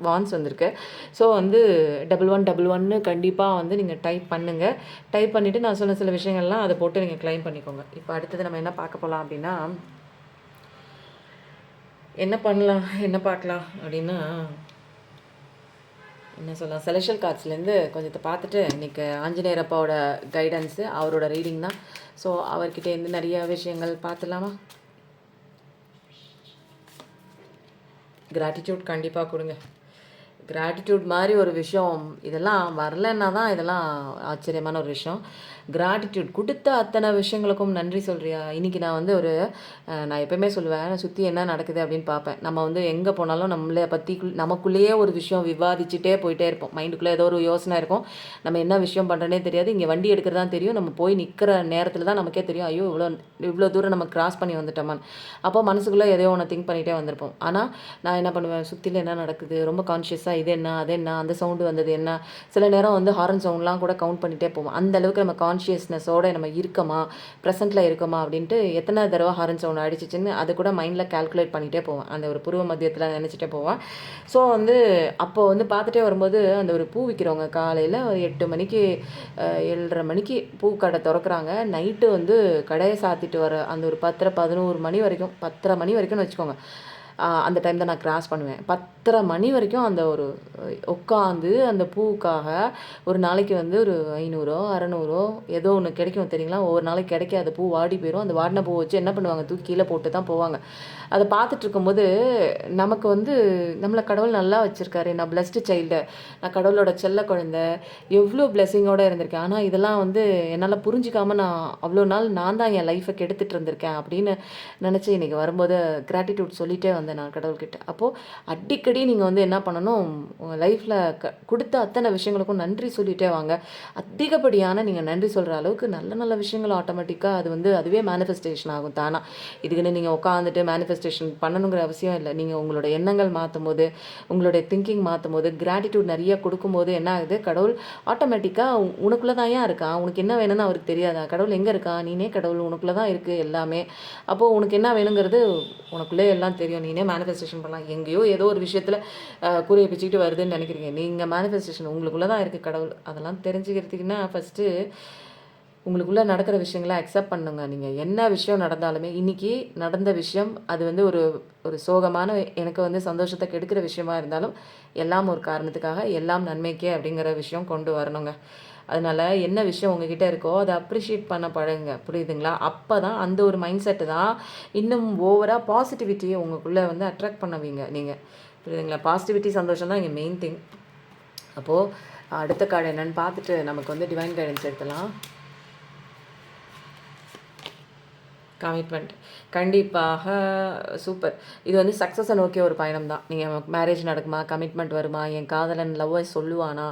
வான்ஸ் வந்திருக்கு. ஸோ வந்து 1111 கண்டிப்பாக வந்து நீங்கள் டைப் பண்ணுங்கள். டைப் பண்ணிவிட்டு நான் சொன்ன சில விஷயங்கள்லாம் அதை போட்டு நீங்கள் கிளைம் பண்ணிக்கோங்க. இப்போ அடுத்தது நம்ம என்ன பார்க்க போகலாம் அப்படின்னா, என்ன பார்க்கலாம் அப்படின்னா, என்ன சொல்லலாம், செலெஷியல் கார்ட்ஸ்லேருந்து கொஞ்சத்தை பார்த்துட்டு இன்றைக்கி ஆஞ்சநேயர் அப்பாவோட கைடன்ஸு, அவரோட ரீடிங் தான். ஸோ அவர்கிட்டேருந்து நிறைய விஷயங்கள் பார்த்துலாமா. கிராட்டிடியூட் கண்டிப்பாக கொடுங்க. கிராட்டிடியூட் மாதிரி ஒரு விஷயம் இதெல்லாம் வரலன்னா தான் இதெல்லாம் ஆச்சரியமான ஒரு விஷயம். கிராட்டிடியூட் கொடுத்த அத்தனை விஷயங்களுக்கும் நன்றி சொல்கிறியா. இன்றைக்கி நான் வந்து நான் எப்போயுமே சொல்லுவேன், சுற்றி என்ன நடக்குது அப்படின்னு பார்ப்பேன். நம்ம வந்து எங்கே போனாலும் நம்மளை பற்றி நமக்குள்ளேயே ஒரு விஷயம் விவாதிச்சுட்டே போயிட்டே இருப்போம். மைண்டுக்குள்ளே ஏதோ ஒரு யோசனை இருக்கும், நம்ம என்ன விஷயம் பண்ணுறேனே தெரியாது. இங்கே வண்டி எடுக்கிறது தான் தெரியும், நம்ம போய் நிற்கிற நேரத்தில் தான் நமக்கே தெரியும், ஐயோ இவ்வளோ தூரம் நம்ம கிராஸ் பண்ணி வந்துட்டோமான்னு. அப்போ மனசுக்குள்ளே எதையோ ஒன்று திங்க் பண்ணிகிட்டே வந்திருப்போம். ஆனால் நான் என்ன பண்ணுவேன், சுற்றில என்ன நடக்குது ரொம்ப கான்ஷியஸாக, இது என்ன அது என்ன, அந்த சவுண்டு வந்தது என்ன, சில நேரம் வந்து ஹாரன் சவுண்ட்லாம் கூட கவுண்ட் பண்ணிகிட்டே போவோம். அந்த அளவுக்கு நம்ம கான்ஷியஸ்னஸோடு நம்ம இருக்கோமா, ப்ரெசென்ட்டில் இருக்கோமா அப்படின்ட்டு எத்தனை தடவை ஹாரன் சவுண்ட் அடிச்சிச்சின்னு அது கூட மைண்டில் கால்குலேட் பண்ணிகிட்டே போவேன். அந்த ஒரு புருவ மத்தியத்தில் நினச்சிட்டே போவேன். ஸோ வந்து அப்போது வந்து பார்த்துட்டே வரும்போது அந்த ஒரு பூ விற்கிறவங்க காலையில் ஒரு 8 மணிக்கு 7:30 மணிக்கு பூ கடை திறக்கிறாங்க. நைட்டு வந்து கடையை சாத்திட்டு வர அந்த ஒரு 10:11 மணி வரைக்கும், 10:30 மணி வரைக்கும்னு வச்சுக்கோங்க. அந்த டைம் தான் நான் கிராஸ் பண்ணுவேன். 10:30 மணி வரைக்கும் அந்த ஒரு உட்காந்து அந்த பூவுக்காக ஒரு நாளைக்கு வந்து ஒரு 500 600 ஏதோ ஒன்று கிடைக்கும் தெரியுங்களா. ஒவ்வொரு நாளைக்கு கிடைக்காத பூ வாடி போயிடும். அந்த வாடின பூ வச்சு என்ன பண்ணுவாங்க, தூக்கி கீழே போட்டு தான் போவாங்க. அதை பார்த்துட்டு இருக்கும்போது நமக்கு வந்து நம்மளை கடவுள் நல்லா வச்சுருக்காரு, நான் பிளஸ்டு சைல்டு, நான் கடவுளோட செல்ல குழந்தை, எவ்வளோ பிளெஸிங்கோடு இருந்திருக்கேன். ஆனால் இதெல்லாம் வந்து என்னால் புரிஞ்சிக்காமல் நான் அவ்வளோ நாள் நான் தான் என் லைஃப்பை கெடுத்துட்டு இருந்திருக்கேன் அப்படின்னு நினச்சி இன்றைக்கி வரும்போது கிராட்டிடியூட் சொல்லிகிட்டே வந்தேன் நான் கடவுள்கிட்ட. அப்போது அடிக்கடி நீங்கள் வந்து என்ன பண்ணணும், உங்கள் லைஃப்பில் கொடுத்த அத்தனை விஷயங்களுக்கும் நன்றி சொல்லிகிட்டே வாங்க. அதிகப்படியான நீங்கள் நன்றி சொல்கிற அளவுக்கு நல்ல நல்ல விஷயங்கள் ஆட்டோமேட்டிக்காக அது வந்து அதுவே மேனிஃபெஸ்டேஷன் ஆகும் தானா. இதுக்குன்னு நீங்கள் உட்காந்துட்டு மேனிஃபெஸ்டேஷன் பண்ணணுங்கிற அவசியம் இல்லை. நீங்கள் உங்களோட எண்ணங்கள் மாற்றும் போது, உங்களுடைய திங்கிங் மாற்றும் போது, கிராட்டிடியூட் நிறைய கொடுக்கும்போது என்ன ஆகுது, கடவுள் ஆட்டோமேட்டிக்காக உனக்குள்ளே தான் ஏன் இருக்கான், உனக்கு என்ன வேணும்னு அவருக்கு தெரியாதா, கடவுள் எங்கே இருக்கான், நீனே கடவுள், உனக்குள்ளே தான் இருக்குது எல்லாமே. அப்போது உனக்கு என்ன வேணுங்கிறது உனக்குள்ளே எல்லாம் தெரியும், நீனே உடனே மேனிஃபெஸ்டேஷன் பண்ணலாம். எங்கேயோ ஏதோ ஒரு விஷயத்தில் கூரையை பிச்சுக்கிட்டு வருதுன்னு நினைக்கிறீங்க. நீங்கள் மேனிஃபெஸ்டேஷன் உங்களுக்குள்ளே தான் இருக்குது கடவுள். அதெல்லாம் தெரிஞ்சுக்கிறதுக்குன்னா ஃபஸ்ட்டு உங்களுக்குள்ளே நடக்கிற விஷயங்களை அக்செப்ட் பண்ணுங்க. நீங்கள் என்ன விஷயம் நடந்தாலுமே இன்றைக்கி நடந்த விஷயம் அது வந்து ஒரு ஒரு சோகமான எனக்கு வந்து சந்தோஷத்தை கெடுக்கிற விஷயமா இருந்தாலும் எல்லாம் ஒரு காரணத்துக்காக எல்லாம் நன்மைக்கே அப்படிங்கிற விஷயம் கொண்டு வரணுங்க. அதனால் என்ன விஷயம் உங்ககிட்ட இருக்கோ அதை அப்ரிஷியேட் பண்ண பழகுங்க. புரியுதுங்களா? அப்போ தான் அந்த ஒரு மைண்ட் செட்டு தான் இன்னும் ஓவராக பாசிட்டிவிட்டியை உங்களுக்குள்ளே வந்து அட்ராக்ட் பண்ணுவீங்க நீங்கள். புரியுதுங்களா? பாசிட்டிவிட்டி சந்தோஷம் தான் இங்கே மெயின் திங். அப்போது அடுத்த கார்டு என்னென்னு பார்த்துட்டு நமக்கு வந்து டிவைன் கைடன்ஸ் எடுத்துலாம். கமிட்மெண்ட் கண்டிப்பாக சூப்பர். இது வந்து சக்ஸஸை நோக்கிய ஒரு பயணம் தான். நீங்கள் மேரேஜ் நடக்குமா, கமிட்மெண்ட் வருமா, என் காதலன் லவ்வை சொல்லுவானா,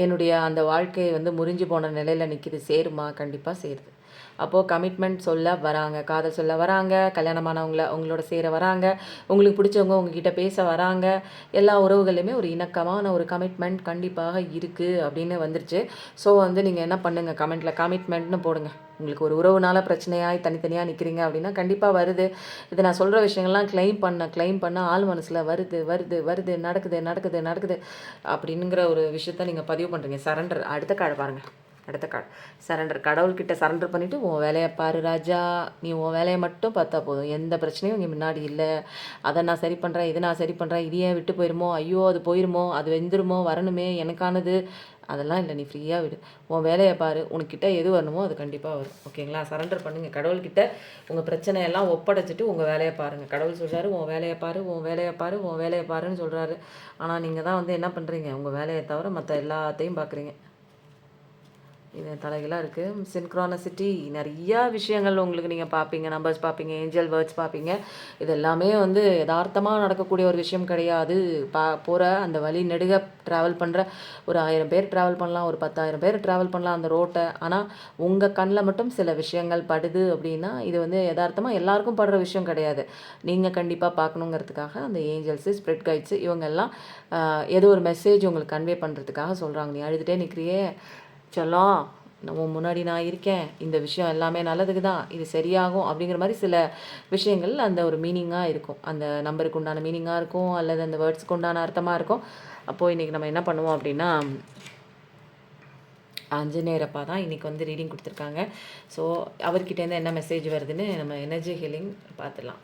என்னுடைய அந்த வாழ்க்கை வந்து முறிஞ்சு போன நிலையில் நிற்கிது, சேருமா? கண்டிப்பாக சேருது. அப்போது கமிட்மெண்ட் சொல்ல வராங்க, காதல் சொல்ல வராங்க, கல்யாணமானவங்கள உங்களோட சேர வராங்க, உங்களுக்கு பிடிச்சவங்க உங்ககிட்ட பேச வராங்க. எல்லா உறவுகளையுமே ஒரு இணக்கமான ஒரு கமிட்மெண்ட் கண்டிப்பாக இருக்குது அப்படின்னு வந்துருச்சு. ஸோ வந்து நீங்கள் என்ன பண்ணுங்கள், கமெண்ட்டில் கமிட்மெண்ட்னு போடுங்க. உங்களுக்கு ஒரு உறவுனால பிரச்சனையாய் தனித்தனியாக நிற்கிறீங்க அப்படின்னா கண்டிப்பாக வருது. இது நான் சொல்கிற விஷயங்கள்லாம் கிளைம் பண்ண ஆள் மனசில் வருது வருது வருது நடக்குது நடக்குது நடக்குது அப்படிங்கிற ஒரு விஷயத்த நீங்கள் பதிவு பண்ணுறீங்க. சரண்டர். அடுத்த கார்டு பாருங்கள். அடுத்த கார்டு சரண்டர். கடவுள்கிட்ட சரண்டர் பண்ணிவிட்டு உன் வேலையை பாரு ராஜா, நீ உன் வேலையை மட்டும் பார்த்தா போதும், எந்த பிரச்சனையும் இங்கே முன்னாடி இல்லை. அதை நான் சரி பண்ணுறேன், இதை நான் சரி பண்ணுறேன், இது ஏன் விட்டு போயிருமோ, ஐயோ அது போயிருமோ, அது வெந்துருமோ, வரணுமே எனக்கானது, அதெல்லாம் இல்லை. நீ ஃப்ரீயாக விடு, உன் வேலையை பாரு, உனக்கிட்ட எது வரணுமோ அது கண்டிப்பாக வரும். ஓகேங்களா? சரண்டர் பண்ணுங்கள் கடவுள்கிட்ட. உங்கள் பிரச்சனையெல்லாம் ஒப்படைச்சிட்டு உங்கள் வேலையை பாருங்கள். கடவுள் சொல்கிறாரு உன் வேலையை பாரு, உன் வேலையை பாரு, உன் வேலையை பாருன்னு சொல்கிறாரு. ஆனால் நீங்கள் தான் வந்து என்ன பண்ணுறீங்க, உங்கள் வேலையை தவிர மற்ற எல்லாத்தையும் பார்க்குறீங்க. இது தலைகளாக இருக்குது. சின்க்ரானசிட்டி நிறையா விஷயங்கள் உங்களுக்கு நீங்கள் பார்ப்பீங்க, நம்பர்ஸ் பார்ப்பீங்க, ஏஞ்சல் வேர்ட்ஸ் பார்ப்பீங்க. இது எல்லாமே வந்து யதார்த்தமாக நடக்கக்கூடிய ஒரு விஷயம் கிடையாது. போகிற அந்த வழி நெடுக ட்ராவல் பண்ணுற ஒரு 1000 பேர் ட்ராவல் பண்ணலாம், ஒரு 10,000 பேர் ட்ராவல் பண்ணலாம் அந்த ரோட்டை. ஆனால் உங்கள் கண்ணில் மட்டும் சில விஷயங்கள் படுது அப்படின்னா இது வந்து யதார்த்தமாக எல்லாருக்கும் படுற விஷயம் கிடையாது. நீங்கள் கண்டிப்பாக பார்க்கணுங்கிறதுக்காக அந்த ஏஞ்சல்ஸு, ஸ்பிரிட் கைட்ஸு இவங்கெல்லாம் ஏதோ ஒரு மெசேஜ் உங்களுக்கு கன்வே பண்ணுறதுக்காக சொல்கிறாங்க. நீ அழுதுகிட்டே நிற்கிறியே செல்லம், உன் முன்னாடி நான் இருக்கேன், இந்த விஷயம் எல்லாமே நல்லதுக்கு தான், இது சரியாகும் அப்படிங்கிற மாதிரி சில விஷயங்கள் அந்த ஒரு மீனிங்காக இருக்கும். அந்த நம்பருக்கு உண்டான மீனிங்காக இருக்கும், அல்லது அந்த வேர்ட்ஸுக்கு உண்டான அர்த்தமாக இருக்கும். அப்போது இன்றைக்கி நம்ம என்ன பண்ணுவோம் அப்படின்னா, ஆஞ்சநேயரப்பா தான் இன்றைக்கி வந்து ரீடிங் கொடுத்துருக்காங்க. ஸோ அவர்கிட்டேருந்து என்ன மெசேஜ் வருதுன்னு நம்ம எனர்ஜி ஹீலிங் பார்த்துடலாம்.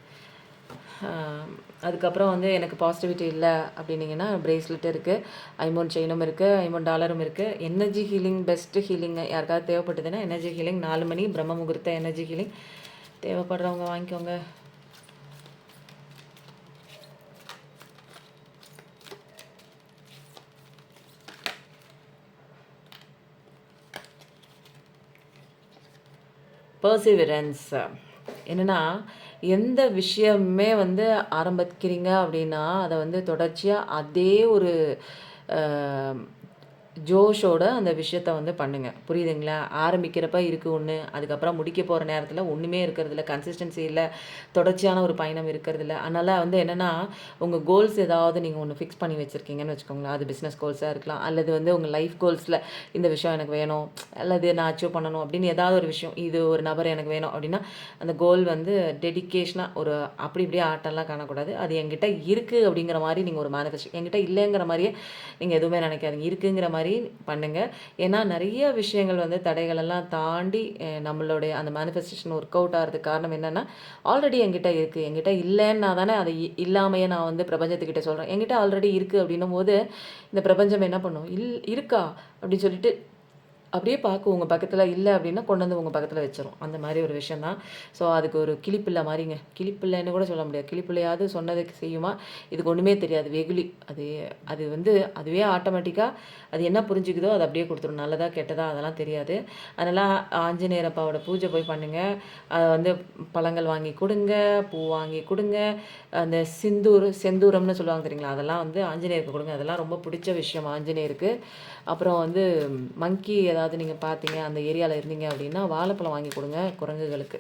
அதுக்கப்புறம் வந்து எனக்கு பாசிட்டிவிட்டி இல்லை அப்படின்னீங்கன்னா பிரேஸ்லெட் இருக்குது, ஐமோன் செயினும் இருக்குது, $50 இருக்குது. எனர்ஜி ஹீலிங் பெஸ்ட்டு ஹீலிங் யாருக்காவது தேவைப்பட்டதுன்னா எனர்ஜி ஹீலிங் 4 மணி பிரம்ம முகூர்த்த எனர்ஜி ஹீலிங் தேவைப்படுறவங்க வாங்கிக்கோங்க. பர்சிவரன்ஸ் என்னென்னா, எந்த விஷயமே வந்து ஆரம்பிக்கிறீங்க அப்படின்னா அதை வந்து தொடர்ச்சியாக அதே ஒரு ஜோஷோட அந்த விஷயத்த வந்து பண்ணுங்கள். புரியுதுங்களா? ஆரம்பிக்கிறப்ப இருக்குது ஒன்று, அதுக்கப்புறம் முடிக்க போகிற நேரத்தில் ஒன்றுமே இருக்கிறதில்ல, கன்சிஸ்டன்சி இல்லை, தொடர்ச்சியான ஒரு பயணம் இருக்கிறதில்ல. அதனால் வந்து என்னென்னா, உங்கள் கோல்ஸ் ஏதாவது நீங்கள் ஒன்று ஃபிக்ஸ் பண்ணி வச்சுருக்கீங்கன்னு வச்சுக்கோங்களேன். அது பிஸ்னஸ் கோல்ஸாக இருக்கலாம், அல்லது வந்து உங்கள் லைஃப் கோல்ஸில் இந்த விஷயம் எனக்கு வேணும், அல்லது நான் அச்சீவ் பண்ணணும் அப்படின்னு ஏதாவது ஒரு விஷயம், இது ஒரு நபர் எனக்கு வேணும் அப்படின்னா அந்த கோல் வந்து டெடிக்கேஷனாக ஒரு அப்படி இப்படியே ஆட்டெல்லாம் காணக்கூடாது. அது என்கிட்ட இருக்குது அப்படிங்கிற மாதிரி நீங்கள் ஒரு மேனிஃபெஸ்ட், என்கிட்ட இல்லைங்கிற மாதிரியே நீங்கள் எதுவுமே நினைக்காதீங்க, இருக்குங்கிற மாதிரி பண்ணுங்கள். ஏன்னா நிறைய விஷயங்கள் வந்து தடைகளெல்லாம் தாண்டி நம்மளுடைய அந்த மேனிஃபெஸ்டேஷன் ஒர்க் அவுட் ஆகிறதுக்கு காரணம் என்னென்னா, ஆல்ரெடி என்கிட்ட இருக்குது. என்கிட்ட இல்லைன்னா தானே அதை இல்லாமையே நான் வந்து பிரபஞ்சத்துக்கிட்ட சொல்கிறேன். என்கிட்ட ஆல்ரெடி இருக்குது அப்படின்னும் போது இந்த பிரபஞ்சம் என்ன பண்ணும், இருக்கா அப்படின்னு சொல்லிட்டு அப்படியே பார்க்கும். உங்கள் பக்கத்தில் இல்லை அப்படின்னா கொண்டு வந்து உங்கள் பக்கத்தில் வச்சிரும். அந்த மாதிரி ஒரு விஷயம் தான். ஸோ அதுக்கு ஒரு கிளிப்பிள்ளை மாதிரிங்க, கிளிப்பிள்ளைன்னு கூட சொல்ல முடியாது, கிளிப்பிள்ளையாவது சொன்னதுக்கு செய்யுமா, இதுக்கு ஒன்றுமே தெரியாது, வெகுளி. அது வந்து அதுவே ஆட்டோமேட்டிக்காக அது என்ன புரிஞ்சுக்குதோ அதை அப்படியே கொடுத்துரும். நல்லதா கெட்டதா அதெல்லாம் தெரியாது. அதனால் ஆஞ்சநேயர் அப்பாவோட பூஜை போய் பண்ணுங்கள். அதை வந்து பழங்கள் வாங்கி கொடுங்க, பூ வாங்கி கொடுங்க, அந்த செந்தூரம்னு சொல்லுவாங்க தெரியுங்களா, அதெல்லாம் வந்து ஆஞ்சநேயருக்கு கொடுங்க. அதெல்லாம் ரொம்ப பிடிச்ச விஷயம் ஆஞ்சநேயருக்கு. அப்புறம் வந்து மங்கி ஏதாவது நீங்கள் பார்த்தீங்க அந்த ஏரியாவில் இருந்தீங்க அப்படின்னா வாழைப்பழம் வாங்கி கொடுங்க குரங்குகளுக்கு.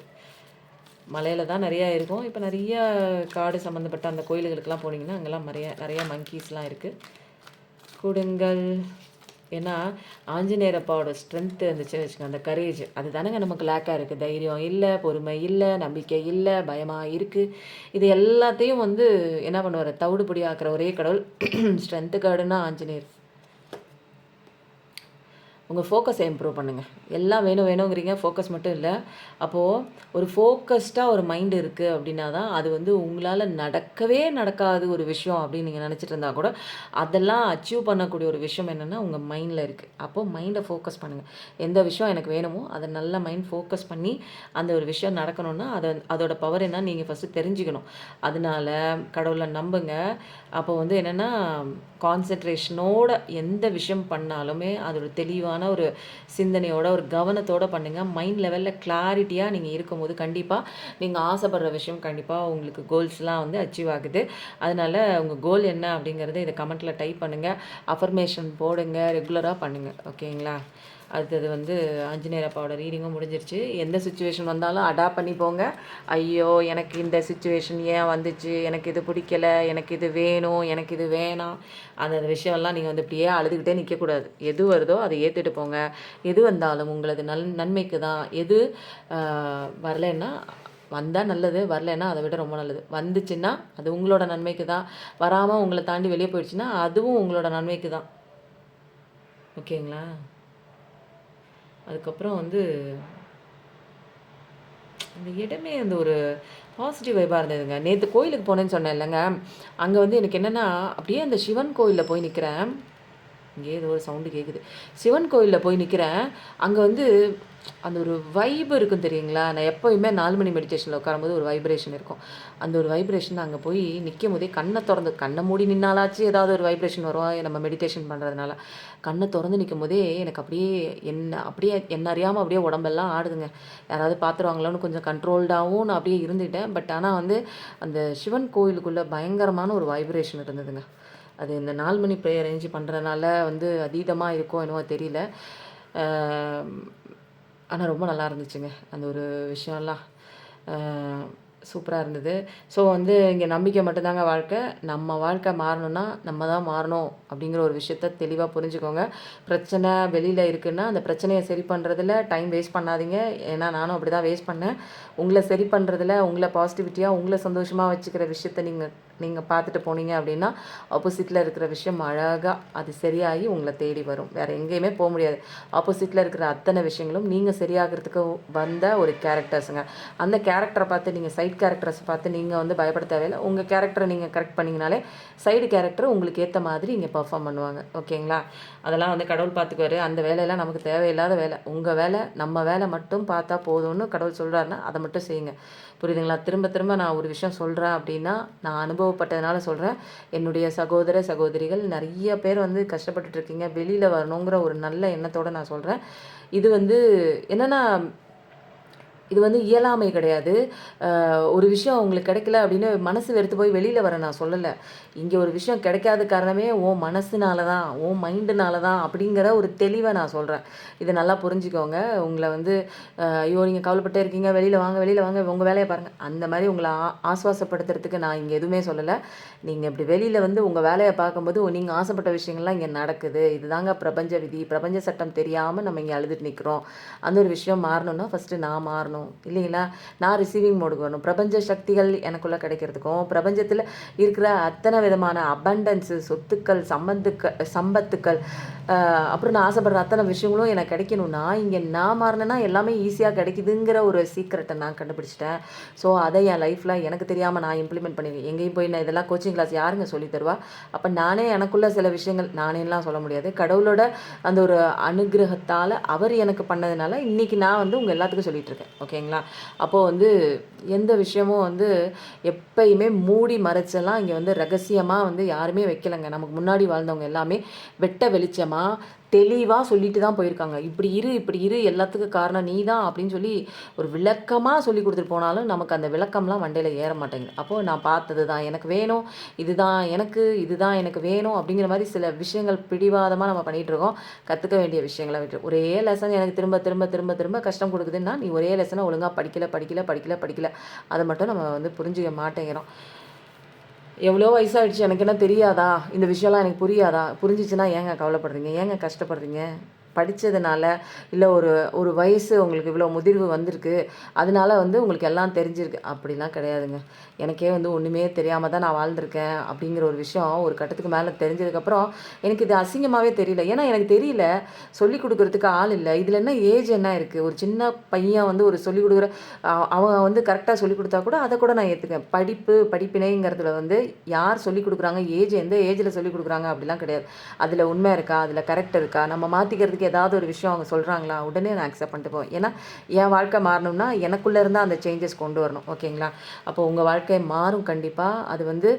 மலையில் தான் நிறையா இருக்கும். இப்போ நிறைய காடு சம்மந்தப்பட்ட அந்த கோயில்களுக்கெல்லாம் போனீங்கன்னா அங்கெல்லாம் நிறையா மங்கீஸ்லாம் இருக்குது, கொடுங்கள். ஏன்னா ஆஞ்சநேயர் அப்பாவோட ஸ்ட்ரென்த்து இருந்துச்சுன்னு வச்சுக்கோங்க, அந்த கரேஜ் அது தானேங்க நமக்கு லேக்காக இருக்குது. தைரியம் இல்லை, பொறுமை இல்லை, நம்பிக்கை இல்லை, பயமாக இருக்குது. இது எல்லாத்தையும் வந்து என்ன பண்ணுவார், தவிடுபொடி ஆக்குற ஒரே கடவுள் ஸ்ட்ரென்த்து கார்டுன்னா ஆஞ்சநேயர். உங்கள் ஃபோக்கஸை இம்ப்ரூவ் பண்ணுங்கள். எல்லாம் வேணும் வேணுங்கிறீங்க, ஃபோக்கஸ் மட்டும் இல்லை. அப்போது ஒரு ஃபோக்கஸ்டாக ஒரு மைண்டு இருக்குது அப்படின்னா தான் அது வந்து உங்களால் நடக்கவே நடக்காது ஒரு விஷயம் அப்படின்னு நீங்கள் நினச்சிட்டு இருந்தால் கூட அதெல்லாம் அச்சீவ் பண்ணக்கூடிய ஒரு விஷயம் என்னென்னா உங்கள் மைண்டில் இருக்குது. அப்போது மைண்டை ஃபோக்கஸ் பண்ணுங்கள். எந்த விஷயம் எனக்கு வேணுமோ அதை நல்ல மைண்ட் ஃபோக்கஸ் பண்ணி அந்த ஒரு விஷயம் நடக்கணும்னா அதோட பவர் என்ன நீங்கள் ஃபஸ்ட்டு தெரிஞ்சுக்கணும். அதனால கடவுளை நம்புங்க. அப்போ வந்து என்னென்னா கான்சன்ட்ரேஷனோட எந்த விஷயம் பண்ணாலுமே அதோட தெளிவான ஒரு சிந்தனையோட ஒரு கவனத்தோடு பண்ணுங்கள். மைண்ட் லெவலில் கிளாரிட்டியாக நீங்கள் இருக்கும்போது கண்டிப்பாக நீங்கள் ஆசைப்படுற விஷயம் கண்டிப்பாக உங்களுக்கு கோல்ஸ்லாம் வந்து அச்சீவ் ஆகுது. அதனால் உங்கள் கோல் என்ன அப்படிங்கிறத இதை கமெண்ட்டில் டைப் பண்ணுங்கள். அஃபர்மேஷன் போடுங்க, ரெகுலராக பண்ணுங்கள். ஓகேங்களா? அடுத்தது வந்து ஆஞ்சநேயர் அப்பாவோட ரீடிங்கும் முடிஞ்சிருச்சு. எந்த சுச்சுவேஷன் வந்தாலும் அடாப்ட் பண்ணி போங்க. ஐயோ எனக்கு இந்த சுச்சுவேஷன் ஏன் வந்துச்சு, எனக்கு இது பிடிக்கல, எனக்கு இது வேணும், எனக்கு இது வேணாம், அந்த விஷயம்லாம் நீங்கள் வந்து இப்படியே அழுதுகிட்டே நிற்கக்கூடாது. எது வருதோ அதை ஏற்றுட்டு போங்க. எது வந்தாலும் உங்களது நன்மைக்கு தான். எது வரலைன்னா வந்தால் நல்லது, வரலைன்னா அதை விட ரொம்ப நல்லது. வந்துச்சுன்னா அது உங்களோட நன்மைக்கு தான். வராமல் உங்களை தாண்டி வெளியே போயிடுச்சுன்னா அதுவும் உங்களோட நன்மைக்கு தான். ஓகேங்களா? அதுக்கப்புறம் வந்து அந்த இடமே அந்த ஒரு பாசிட்டிவ் வைப்பாக இருந்ததுங்க. நேற்று கோயிலுக்கு போனேன்னு சொன்னேன் இல்லைங்க, அங்கே வந்து எனக்கு என்னென்னா அப்படியே அந்த சிவன் கோயிலில் போய் நிற்கிறேன். இங்கே ஏதோ ஒரு சவுண்டு கேட்குது. சிவன் கோயிலில் போய் நிற்கிறேன். அங்கே வந்து அந்த ஒரு வைப் இருக்கும் தெரியுங்களா? நான் எப்போயுமே 4 மணி மெடிடேஷனில் உட்காரும்போது ஒரு வைப்ரேஷன் இருக்கும். அந்த ஒரு வைப்ரேஷன் அங்கே போய் நிற்கும் போதே கண்ணை மூடி நின்னாலாச்சு ஏதாவது ஒரு வைப்ரேஷன் வரும் நம்ம மெடிடேஷன் பண்ணுறதுனால. கண்ணை திறந்து நிற்கும் போதே எனக்கு அப்படியே என்ன அறியாமல் அப்படியே உடம்பெல்லாம் ஆடுதுங்க. யாராவது பார்த்துருவாங்களோன்னு கொஞ்சம் கண்ட்ரோல்டாகவும் நான் அப்படியே இருந்துக்கிட்டேன். பட் ஆனால் வந்து அந்த சிவன் கோயிலுக்குள்ளே பயங்கரமான ஒரு வைப்ரேஷன் இருந்ததுங்க. அது இந்த 4 மணி ப்ரேயர் அரேஞ்ச் பண்ணுறதுனால வந்து அதீதமாக இருக்கோ என்னவோ தெரியல. ஆனால் ரொம்ப நல்லா இருந்துச்சுங்க அந்த ஒரு விஷயம்லாம். சூப்பராக இருந்தது. ஸோ வந்து இங்கே நம்பிக்கை மட்டும்தாங்க வாழ்க்கை. நம்ம வாழ்க்கை மாறணும்னா நம்ம தான் மாறணும் அப்படிங்கிற ஒரு விஷயத்த தெளிவாக புரிஞ்சுக்கோங்க. பிரச்சனை வெளியில் இருக்குன்னா அந்த பிரச்சனையை சரி பண்ணுறதுல டைம் வேஸ்ட் பண்ணாதீங்க. ஏன்னா நானும் அப்படி தான் வேஸ்ட் பண்ணேன். உங்களை சரி பண்ணுறதுல உங்களை பாசிட்டிவிட்டியாக உங்களை சந்தோஷமாக வச்சுக்கிற விஷயத்த நீங்கள் பார்த்துட்டு போனீங்க அப்படின்னா ஆப்போசிட்டில் இருக்கிற விஷயம் அழகாக அது சரியாகி உங்களை தேடி வரும். வேறு எங்கேயுமே போக முடியாது. ஆப்போசிட்டில் இருக்கிற அத்தனை விஷயங்களும் நீங்கள் சரியாகிறதுக்கு வந்த ஒரு கேரக்டர்ஸுங்க. அந்த கேரக்டரை பார்த்து நீங்கள் சைட் கேரக்டர்ஸ் பார்த்து நீங்கள் வந்து பயப்பட தேவையில்லை. உங்கள் கேரக்டரை நீங்கள் கரெக்ட் பண்ணிங்கனாலே சைடு கேரக்டர் உங்களுக்கு ஏற்ற மாதிரி இங்கே பர்ஃபார்ம் பண்ணுவாங்க. ஓகேங்களா? அதெல்லாம் வந்து கடவுள் பார்த்துக்குவாரு. அந்த வேலையெல்லாம் நமக்கு தேவையில்லாத வேலை. உங்கள் வேலை நம்ம வேலை மட்டும் பார்த்தா போதும்னு கடவுள் சொல்கிறாருன்னா அதை மட்டும் செய்யுங்க. புரியுதுங்களா? திரும்ப திரும்ப நான் ஒரு விஷயம் சொல்கிறேன் அப்படின்னா நான் அனுபவப்பட்டதுனால சொல்கிறேன். என்னுடைய சகோதர சகோதரிகள் நிறைய பேர் வந்து கஷ்டப்பட்டுட்ருக்கீங்க. வெளியில் வரணுங்கிற ஒரு நல்ல எண்ணத்தோடு நான் சொல்கிறேன். இது வந்து என்னென்னா இது வந்து இயலாமை கிடையாது. ஒரு விஷயம் உங்களுக்கு கிடைக்கல அப்படின்னு மனசு வெறுத்து போய் வெளியில் வர நான் சொல்லலை. இங்கே ஒரு விஷயம் கிடைக்காத காரணமே உன் மனசுனால தான், உன் மைண்டுனால தான் அப்படிங்கிற ஒரு தெளிவை நான் சொல்கிறேன். இதை நல்லா புரிஞ்சுக்கோங்க. உங்களை வந்து ஐயோ நீங்கள் கவலைப்பட்டே இருக்கீங்க, வெளியில் வாங்க உங்கள் வேலையை பாருங்கள், அந்த மாதிரி உங்களை ஆஸ்வாசப்படுத்துறதுக்கு நான் இங்கே எதுவுமே சொல்லலை. நீங்கள் இப்படி வெளியில் வந்து உங்கள் வேலையை பார்க்கும்போது நீங்கள் ஆசைப்பட்ட விஷயங்கள்லாம் இங்கே நடக்குது. இதுதாங்க பிரபஞ்ச விதி. பிரபஞ்ச சட்டம் தெரியாமல் நம்ம இங்கே அழுதுட்டு நிற்கிறோம். அந்த ஒரு விஷயம் மாறணும்னா ஃபஸ்ட்டு நான் மாறணும் இல்லைங்களா? நான் ரிசீவிங் மோடுக்கு வரணும். பிரபஞ்ச சக்திகள் எனக்குள்ளே கிடைக்கிறதுக்கும் பிரபஞ்சத்தில் இருக்கிற அத்தனை விதமான அபண்டன்ஸு, சொத்துக்கள், சம்பத்துக்கள், அப்புறம் நான் ஆசைப்படுற அத்தனை விஷயங்களும் எனக்கு கிடைக்கணும்னா இங்கே நான் மாறினேன்னா எல்லாமே ஈஸியாக கிடைக்குதுங்கிற ஒரு சீக்ரெட்டை நான் கண்டுபிடிச்சிட்டேன். ஸோ அதை என் லைஃப்பில் எனக்கு தெரியாமல் நான் இம்ப்ளிமெண்ட் பண்ணிடுவேன். எங்கேயும் போய் நான் இதெல்லாம் கோச்சிங் கிளாஸ் யாருங்க சொல்லி தருவா? அப்போ நானே எனக்குள்ள சில விஷயங்கள் நானேலாம் சொல்ல முடியாது. கடவுளோட அந்த ஒரு அனுகிரகத்தால் அவர் எனக்கு பண்ணதுனால இன்றைக்கி நான் வந்து உங்கள் எல்லாத்துக்கும் சொல்லிகிட்டு இருக்கேன். ஓகேங்களா? அப்போது வந்து எந்த விஷயமும் வந்து எப்பயுமே மூடி மறைச்செல்லாம் இங்கே வந்து ரகசியமாக வந்து யாருமே வைக்கலைங்க. நமக்கு முன்னாடி வாழ்ந்தவங்க எல்லாமே வெட்ட வெளிச்சமாக தெளிவாக சொல்லிட்டு தான் போயிருக்காங்க. இப்படி இரு எல்லாத்துக்கும் காரணம் நீ தான் அப்படின்னு சொல்லி ஒரு விளக்கமாக சொல்லி கொடுத்துட்டு போனாலும் நமக்கு அந்த விளக்கம்லாம் மண்டையில் ஏற மாட்டேங்குது. அப்போது நான் பார்த்தது தான் எனக்கு வேணும், இதுதான் எனக்கு வேணும் அப்படிங்கிற மாதிரி சில விஷயங்கள் பிடிவாதமாக நம்ம பண்ணிகிட்ருக்கோம். கற்றுக்க வேண்டிய விஷயங்களை விட்டு ஒரே லெசன் எனக்கு திரும்ப கஷ்டம் கொடுக்குதுன்னா நீ ஒரே லெசனை ஒழுங்காக படிக்கல. அதை மட்டும் நம்ம வந்து புரிஞ்சிக்க மாட்டேங்கிறோம். எவ்வளோ வயசாயிடுச்சு எனக்கு என்ன தெரியாதா? இந்த விஷயம்லாம் எனக்கு புரியாதா? புரிஞ்சிச்சுன்னா ஏங்க கவலைப்படுறீங்க? ஏங்க கஷ்டப்படுறீங்க? படிச்சதுனால, இல்ல ஒரு ஒரு வயசு உங்களுக்கு இவ்வளோ முதிர்வு வந்திருக்கு. அதனால வந்து உங்களுக்கு எல்லாம் தெரிஞ்சிருக்கு. அப்படிலாம் கிடையாதுங்க. எனக்கே வந்து ஒண்ணுமே தெரியாம தான் நான் வாழ்ந்திருக்கேன். அப்படிங்கிற ஒரு விஷயம் ஒரு கட்டத்துக்கு மேல தெரிஞ்சதுக்கப்புறம், எனக்கு இது அசிங்கமாவே தெரியல. ஏன்னா எனக்கு தெரியல. சொல்லிக் குடுக்குறதுக்கு ஆள் இல்ல. இதுல என்ன ஏஜ் என்ன இருக்கு? ஒரு சின்ன பையன் வந்து ஒரு சொல்லிக் குடுக்குற அவன் வந்து கரெக்ட்டா சொல்லிக் குடுத்தா கூட, அத கூட நான் ஏத்துக்குவேன். படிப்பினைங்கிறதுல வந்து யார் சொல்லிக் குடுக்குறாங்க? எந்த ஏஜ்ல சொல்லிக் குடுக்குறாங்க? அப்படிலாம் கிடையாது. அதில உண்மை இருக்கா? அதில கரெக்ட் இருக்கா? நம்ம மாத்திக்கிறதுக்கு ஏதாவது ஒரு விஷயம் அவங்க சொல்றாங்களா? உடனே நான் அக்செப்ட் பண்ணிட்டு போவேன். ஏன்னா, என் வாழ்க்கை மாறணும்னா, எனக்குள்ள இருந்தா அந்த சேஞ்சஸ் கொண்டு வரணும். ஓகேங்களா? அப்போ உங்க வாழ்க்கை மாறும் கண்டிப்பா. அது வந்து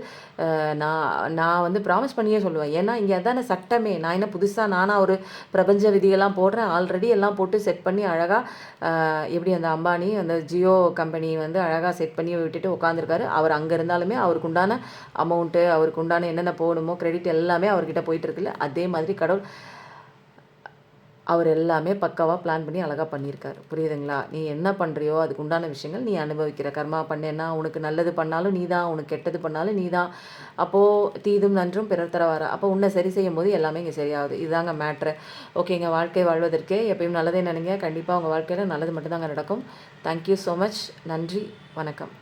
நான் நான் வந்து ப்ராமிஸ் பண்ணியே சொல்லுவேன். ஏன்னா, இங்க அதானே சட்டமே. நான் என்ன புதுசா நானா ஒரு பிரபஞ்ச விதியெல்லாம் போடுறேன். ஆல்ரெடி எல்லாம் போட்டு செட் பண்ணி அழகா எப்படி அந்த அம்பானி, அந்த ஜியோ கம்பெனி வந்து அழகா செட் பண்ணி விட்டுட்டு உட்காந்துருக்காரு. அவர் அங்க இருந்தாலுமே அவருக்கு உண்டான அமௌண்ட்டு, அவருக்கு உண்டான என்னென்ன போகணுமோ கிரெடிட் எல்லாமே அவர்கிட்ட போயிட்டு இருக்குல்ல. அதே மாதிரி கடவுள் அவர் எல்லாமே பக்காவா பிளான் பண்ணி அழகா பண்ணியிருக்காரு. புரியுதுங்களா? நீ என்ன பண்றியோ அதுக்கு உண்டான விஷயங்கள் நீ அனுபவிக்கிற. கர்மா பண்ணேன்னா, உனக்கு நல்லது பண்ணாலும் நீ தான், உனக்கு கெட்டது பண்ணாலும் நீ தான். அப்போ தீதும் நன்றும் பிறர் தர வாரா. அப்போ உன்ன சரி செய்யும்போது எல்லாமே இங்க சரியாகுது. இதுதாங்க மேட்ரு. ஓகேங்க. வாழ்க்கை வாழ்வதற்கு எப்பயும் நல்லதே நினைங்க. கண்டிப்பா உங்க வாழ்க்கையில நல்லது மட்டும் தாங்க நடக்கும். Thank you so much. நன்றி. வணக்கம்.